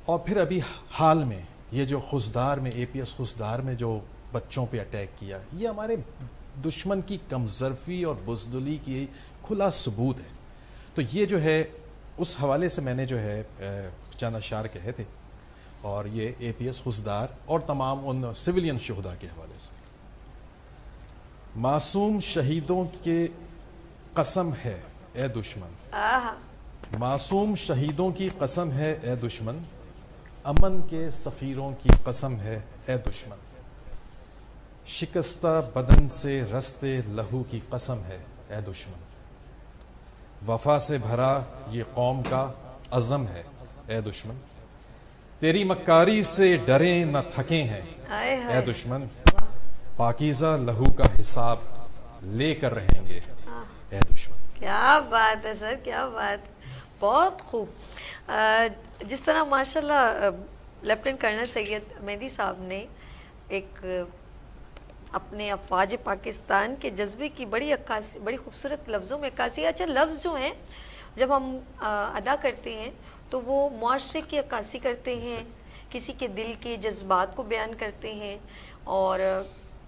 Speaker 3: اور پھر ابھی حال میں یہ جو خزدار میں اے پی ایس خزدار میں جو بچوں پہ اٹیک کیا، یہ ہمارے دشمن کی کمزرفی اور بزدلی کی کھلا ثبوت ہے. تو یہ جو ہے اس حوالے سے میں نے جو ہے چند اشعار کہے تھے، اور یہ اے پی ایس خزدار اور تمام ان سویلین شہداء کے حوالے سے. معصوم شہیدوں کی قسم ہے اے دشمن، معصوم شہیدوں کی قسم ہے اے دشمن، امن کے سفیروں کی قسم ہے اے دشمن، شکستہ بدن سے رستے لہو کی قسم ہے اے دشمن، وفا سے بھرا یہ قوم کا عزم ہے اے دشمن، تیری مکاری سے ڈرے نہ تھکے ہیں اے دشمن، پاکیزہ لہو کا حساب لے کر رہیں گے اے دشمن.
Speaker 1: کیا بات ہے سر، کیا بات، بہت خوب. جس طرح ماشاءاللہ لیفٹیننٹ کرنل سید مہندی صاحب نے ایک اپنے افواج پاکستان کے جذبے کی بڑی عکاسی، بڑی خوبصورت لفظوں میں عکاسی. اچھا لفظ جو ہیں جب ہم ادا کرتے ہیں تو وہ معاشرے کی عکاسی کرتے ہیں، کسی کے دل کے جذبات کو بیان کرتے ہیں، اور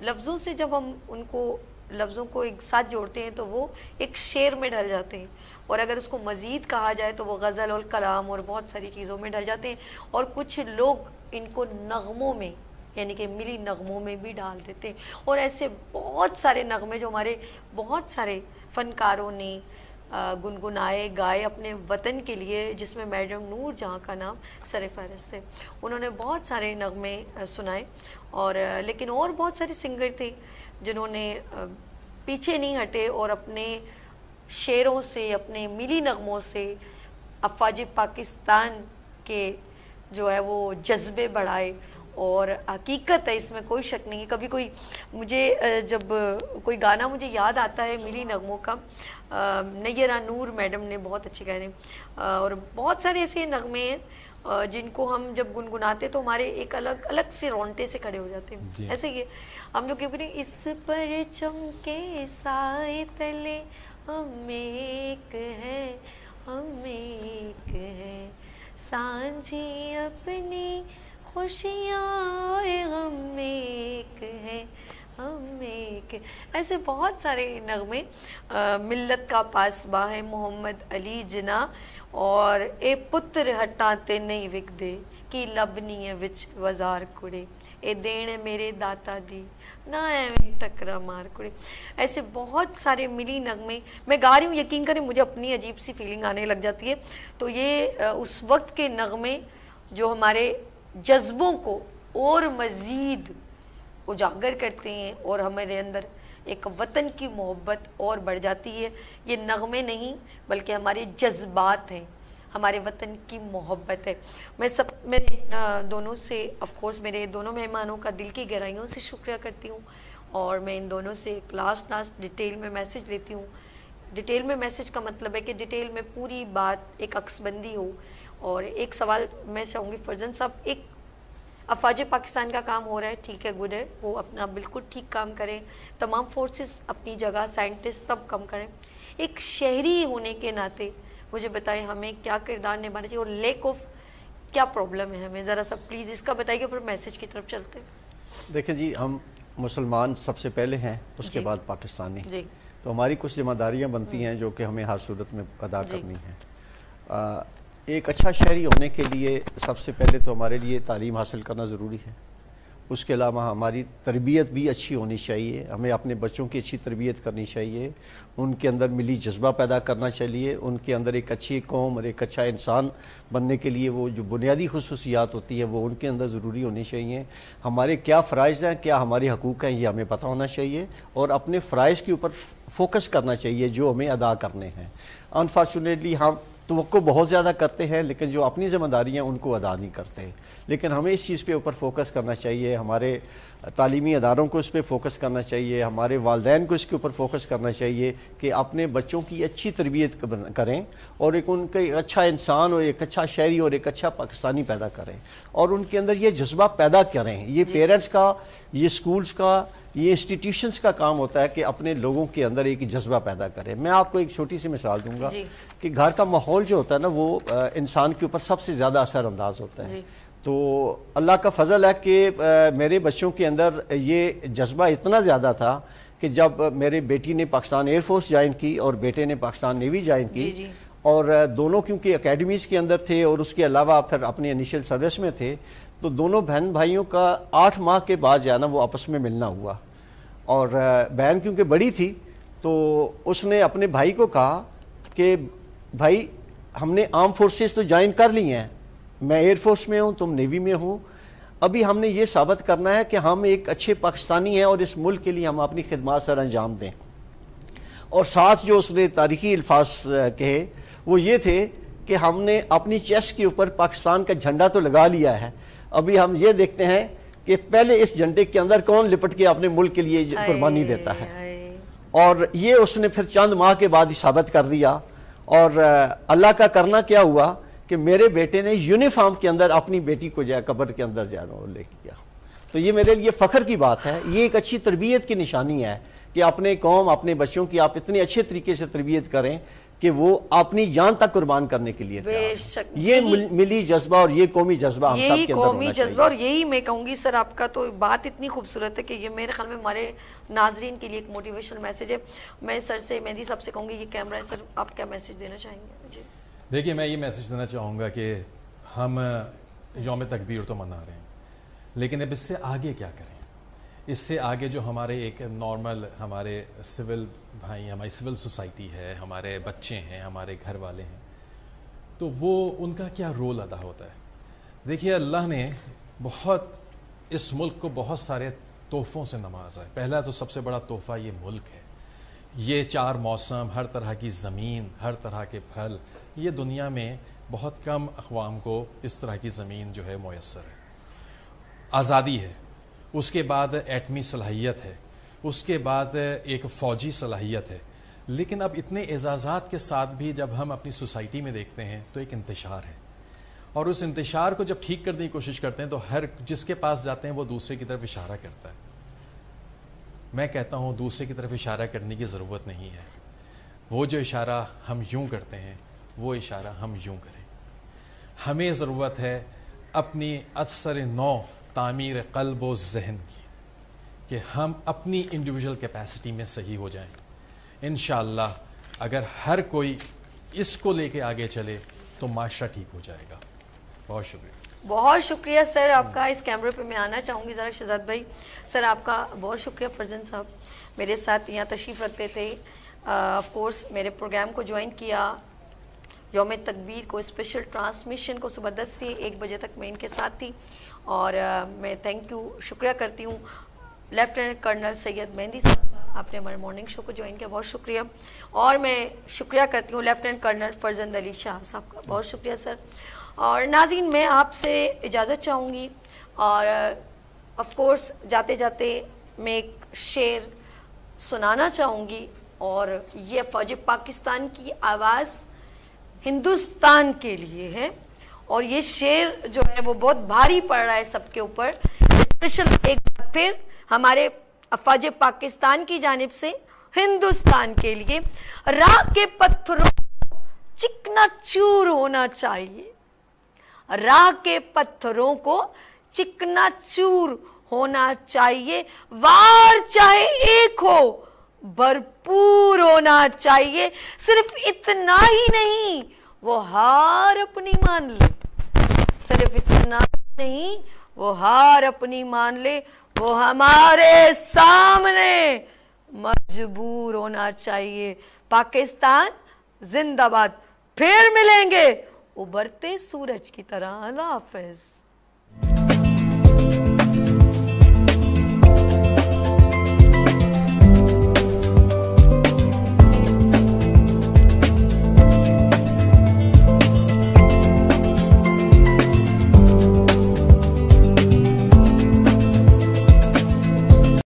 Speaker 1: لفظوں سے جب ہم ان کو لفظوں کو ایک ساتھ جوڑتے ہیں تو وہ ایک شعر میں ڈھل جاتے ہیں، اور اگر اس کو مزید کہا جائے تو وہ غزل اور کلام اور بہت ساری چیزوں میں ڈھل جاتے ہیں. اور کچھ لوگ ان کو نغموں میں یعنی کہ ملی نغموں میں بھی ڈال دیتے ہیں. اور ایسے بہت سارے نغمے جو ہمارے بہت سارے فنکاروں نے گنگنائے گائے اپنے وطن کے لیے، جس میں میڈم نور جہاں کا نام سر فہرست ہے. انہوں نے بہت سارے نغمے سنائے، اور لیکن اور بہت سارے سنگر تھے جنہوں نے پیچھے نہیں ہٹے اور اپنے شعروں سے، اپنے ملی نغموں سے افواج پاکستان کے جو ہے وہ جذبے بڑھائے. اور حقیقت ہے، اس میں کوئی شک نہیں ہے. کبھی کوئی مجھے جب کوئی گانا مجھے یاد آتا ہے ملی نغموں کا، نیرہ نور میڈم نے بہت اچھے گانے، اور بہت سارے ایسے نغمے ہیں جن کو ہم جب گنگناتے تو ہمارے ایک الگ سے رونٹے سے کھڑے ہو جاتے ہیں. ایسے ہی ہم جو کہ اس پرچم کے سائے تلے ہم ایک ہے، ہم ایک ہے، سانجھی اپنی خوشیاں اور غم ایک ہے، ہم ایک. ایسے بہت سارے نغمے. ملت کا پاسباں ہے محمد علی جناح، اور اے پتر ہٹاتے نہیں وک دے کی لبنی وچ وزار کڑے، اے دین میرے داتا دی نہ ٹکرا مار کڑے. ایسے بہت سارے ملی نغمے میں گا رہی ہوں، یقین کریں مجھے اپنی عجیب سی فیلنگ آنے لگ جاتی ہے. تو یہ اس وقت کے نغمے جو ہمارے جذبوں کو اور مزید اجاگر کرتے ہیں، اور ہمارے اندر ایک وطن کی محبت اور بڑھ جاتی ہے. یہ نغمے نہیں بلکہ ہمارے جذبات ہیں، ہمارے وطن کی محبت ہے. میں دونوں سے آف کورس میرے دونوں مہمانوں کا دل کی گہرائیوں سے شکریہ کرتی ہوں، اور میں ان دونوں سے ایک لاسٹ ڈیٹیل میں میسج لیتی ہوں. ڈیٹیل میں میسج کا مطلب ہے کہ ڈیٹیل میں پوری بات ایک عکس بندی ہو. اور ایک سوال میں چاہوں گی فرزند صاحب، ایک افواج پاکستان کا کام ہو رہا ہے، ٹھیک ہے، گڈ ہے، وہ اپنا بالکل ٹھیک کام کریں، تمام فورسز اپنی جگہ، سائنٹسٹ سب کم کریں. ایک شہری ہونے کے ناطے مجھے بتائیں ہمیں کیا کردار نبھانا چاہیے، اور لیک آف کیا پرابلم ہے ہمیں، ذرا سا پلیز اس کا بتائیے، پھر میسج کی طرف چلتے ہیں.
Speaker 4: دیکھیں جی، ہم مسلمان سب سے پہلے ہیں، اس کے بعد پاکستانی. تو ہماری کچھ ذمہ داریاں بنتی ہیں جو کہ ہمیں ہر صورت میں ادا کرنی ہیں. ایک اچھا شہری ہونے کے لیے سب سے پہلے تو ہمارے لیے تعلیم حاصل کرنا ضروری ہے. اس کے علاوہ ہماری تربیت بھی اچھی ہونی چاہیے، ہمیں اپنے بچوں کی اچھی تربیت کرنی چاہیے، ان کے اندر ملی جذبہ پیدا کرنا چاہیے، ان کے اندر ایک اچھی قوم اور ایک اچھا انسان بننے کے لیے وہ جو بنیادی خصوصیات ہوتی ہیں وہ ان کے اندر ضروری ہونی چاہیے. ہمارے کیا فرائض ہیں، کیا ہمارے حقوق ہیں، یہ ہمیں پتہ ہونا چاہیے، اور اپنے فرائض کے اوپر فوکس کرنا چاہیے جو ہمیں ادا کرنے ہیں. انفارچونیٹلی ہم توقع بہت زیادہ کرتے ہیں لیکن جو اپنی ذمہ داریاں ان کو ادا نہیں کرتے. لیکن ہمیں اس چیز پہ اوپر فوکس کرنا چاہیے، ہمارے تعلیمی اداروں کو اس پہ فوکس کرنا چاہیے، ہمارے والدین کو اس کے اوپر فوکس کرنا چاہیے کہ اپنے بچوں کی اچھی تربیت کریں، اور ایک ان کا ایک اچھا انسان اور ایک اچھا شہری اور ایک اچھا پاکستانی پیدا کریں، اور ان کے اندر یہ جذبہ پیدا کریں. یہ پیرنٹس کا، یہ سکولز کا، یہ انسٹیٹیوشنز کا کام ہوتا ہے کہ اپنے لوگوں کے اندر ایک جذبہ پیدا کریں. میں آپ کو ایک چھوٹی سی مثال دوں گا کہ گھر کا ماحول جو ہوتا ہے نا وہ انسان کے اوپر سب سے زیادہ اثر انداز ہوتا ہے. تو اللہ کا فضل ہے کہ میرے بچوں کے اندر یہ جذبہ اتنا زیادہ تھا کہ جب میرے بیٹی نے پاکستان ایئر فورس جوائن کی اور بیٹے نے پاکستان نیوی جوائن کی، اور دونوں کیونکہ اکیڈمیز کے اندر تھے اور اس کے علاوہ پھر اپنی انیشل سروس میں تھے، تو دونوں بہن بھائیوں کا 8 ماہ کے بعد جو ہے نا وہ آپس میں ملنا ہوا. اور بہن کیونکہ بڑی تھی تو اس نے اپنے بھائی کو کہا کہ بھائی ہم نے آرم فورسز تو جوائن کر لی ہیں، میں ایئر فورس میں ہوں، تم نیوی میں ہوں، ابھی ہم نے یہ ثابت کرنا ہے کہ ہم ایک اچھے پاکستانی ہیں اور اس ملک کے لیے ہم اپنی خدمات سر انجام دیں. اور ساتھ جو اس نے تاریخی الفاظ کہے وہ یہ تھے کہ ہم نے اپنی چیسٹ کے اوپر پاکستان کا جھنڈا تو لگا لیا ہے، ابھی ہم یہ دیکھتے ہیں کہ پہلے اس جھنڈے کے اندر کون لپٹ کے اپنے ملک کے لیے قربانی دیتا ہے. اور یہ اس نے پھر چند ماہ کے بعد ہی ثابت کر دیا. اور اللہ کا کرنا کیا ہوا کہ میرے بیٹے نے یونیفارم کے اندر اپنی بیٹی کو جو ہے قبر کے اندر جانا لے کے گیا. تو یہ میرے لیے فخر کی بات ہے، یہ ایک اچھی تربیت کی نشانی ہے کہ اپنے قوم، اپنے بچوں کی آپ اتنے اچھے طریقے سے تربیت کریں کہ وہ اپنی جان تک قربان کرنے کے لیے تیار ہیں۔ یہ ملی جذبہ اور یہ قومی جذبہ ہم سب کے اندر ہونا چاہیے۔
Speaker 1: یہی قومی جذبہ، اور یہی میں کہوں گی سر آپ کا تو بات اتنی خوبصورت ہے کہ یہ میرے خیال میں ہمارے ناظرین کے لیے ایک موٹیویشنل میسج ہے۔ میں سر سے، مہدی صاحب سے کہوں گی یہ کیمرہ ہے سر، آپ کیا میسج دینا چاہیں گے؟ جی
Speaker 3: دیکھیے میں یہ میسج دینا چاہوں گا کہ ہم یوم تکبیر تو منا رہے ہیں، لیکن اب اس سے آگے کیا کریں؟ اس سے آگے جو ہمارے ایک نارمل ہمارے سول بھائی، ہماری سول سوسائٹی ہے، ہمارے بچے ہیں، ہمارے گھر والے ہیں، تو وہ ان کا کیا رول ادا ہوتا ہے؟ دیکھیے اللہ نے بہت اس ملک کو بہت سارے تحفوں سے نوازا ہے۔ پہلا تو سب سے بڑا تحفہ یہ ملک ہے، یہ 4 موسم، ہر طرح کی زمین، ہر طرح کے پھل، یہ دنیا میں بہت کم اقوام کو اس طرح کی زمین جو ہے میسر ہے۔ آزادی ہے، اس کے بعد ایٹمی صلاحیت ہے، اس کے بعد ایک فوجی صلاحیت ہے، لیکن اب اتنے اعزازات کے ساتھ بھی جب ہم اپنی سوسائٹی میں دیکھتے ہیں تو ایک انتشار ہے، اور اس انتشار کو جب ٹھیک کرنے کی کوشش کرتے ہیں تو ہر جس کے پاس جاتے ہیں وہ دوسرے کی طرف اشارہ کرتا ہے۔ میں کہتا ہوں دوسرے کی طرف اشارہ کرنے کی ضرورت نہیں ہے، وہ جو اشارہ ہم یوں کرتے ہیں وہ اشارہ ہم یوں کریں۔ ہمیں ضرورت ہے اپنی اثر نو تعمیر قلب و ذہن کی، کہ ہم اپنی انڈیویجول کیپیسٹی میں صحیح ہو جائیں۔ انشاءاللہ اگر ہر کوئی اس کو لے کے آگے چلے تو معاشرہ ٹھیک ہو جائے گا۔ بہت شکریہ۔
Speaker 1: بہت شکریہ سر آپ کا۔ اس کیمرے پہ میں آنا چاہوں گی ذرا شہزاد بھائی۔ سر آپ کا بہت شکریہ، فرزن صاحب میرے ساتھ یہاں تشریف رکھتے تھے، آف کورس میرے پروگرام کو جوائن کیا، یوم تکبیر کو اسپیشل ٹرانسمیشن کو صبح 10 سے 1 بجے تک میں ان کے ساتھ تھی، اور میں تھینک یو، شکریہ کرتی ہوں لیفٹیننٹ کرنل سید مہندی صاحب کا، آپ نے ہمارے مارننگ شو کو جوائن کیا، بہت شکریہ۔ اور میں شکریہ کرتی ہوں لیفٹیننٹ کرنل فرزند علی شاہ صاحب کا، بہت شکریہ سر۔ اور ناظرین میں آپ سے اجازت چاہوں گی، اور آف کورس جاتے جاتے میں ایک شعر سنانا چاہوں گی، اور یہ فوج پاکستان کی آواز ہندوستان کے لیے ہے، اور یہ شعر جو ہے وہ بہت بھاری پڑ رہا ہے سب کے اوپر، اسپیشل ایک بار پھر ہمارے افواج پاکستان کی جانب سے ہندوستان کے لیے۔ راہ کے پتھروں چکنا چور ہونا چاہیے، راہ کے پتھروں کو چکنا چور ہونا چاہیے، وار چاہے ایک ہو بھرپور ہونا چاہیے، صرف اتنا ہی نہیں وہ ہار اپنی مان لے، صرف اتنا نہیں وہ ہار اپنی مان لے، وہ ہمارے سامنے مجبور ہونا چاہیے۔ پاکستان زندہ باد، پھر ملیں گے ابھرتے سورج کی طرح۔ اللہ حافظ۔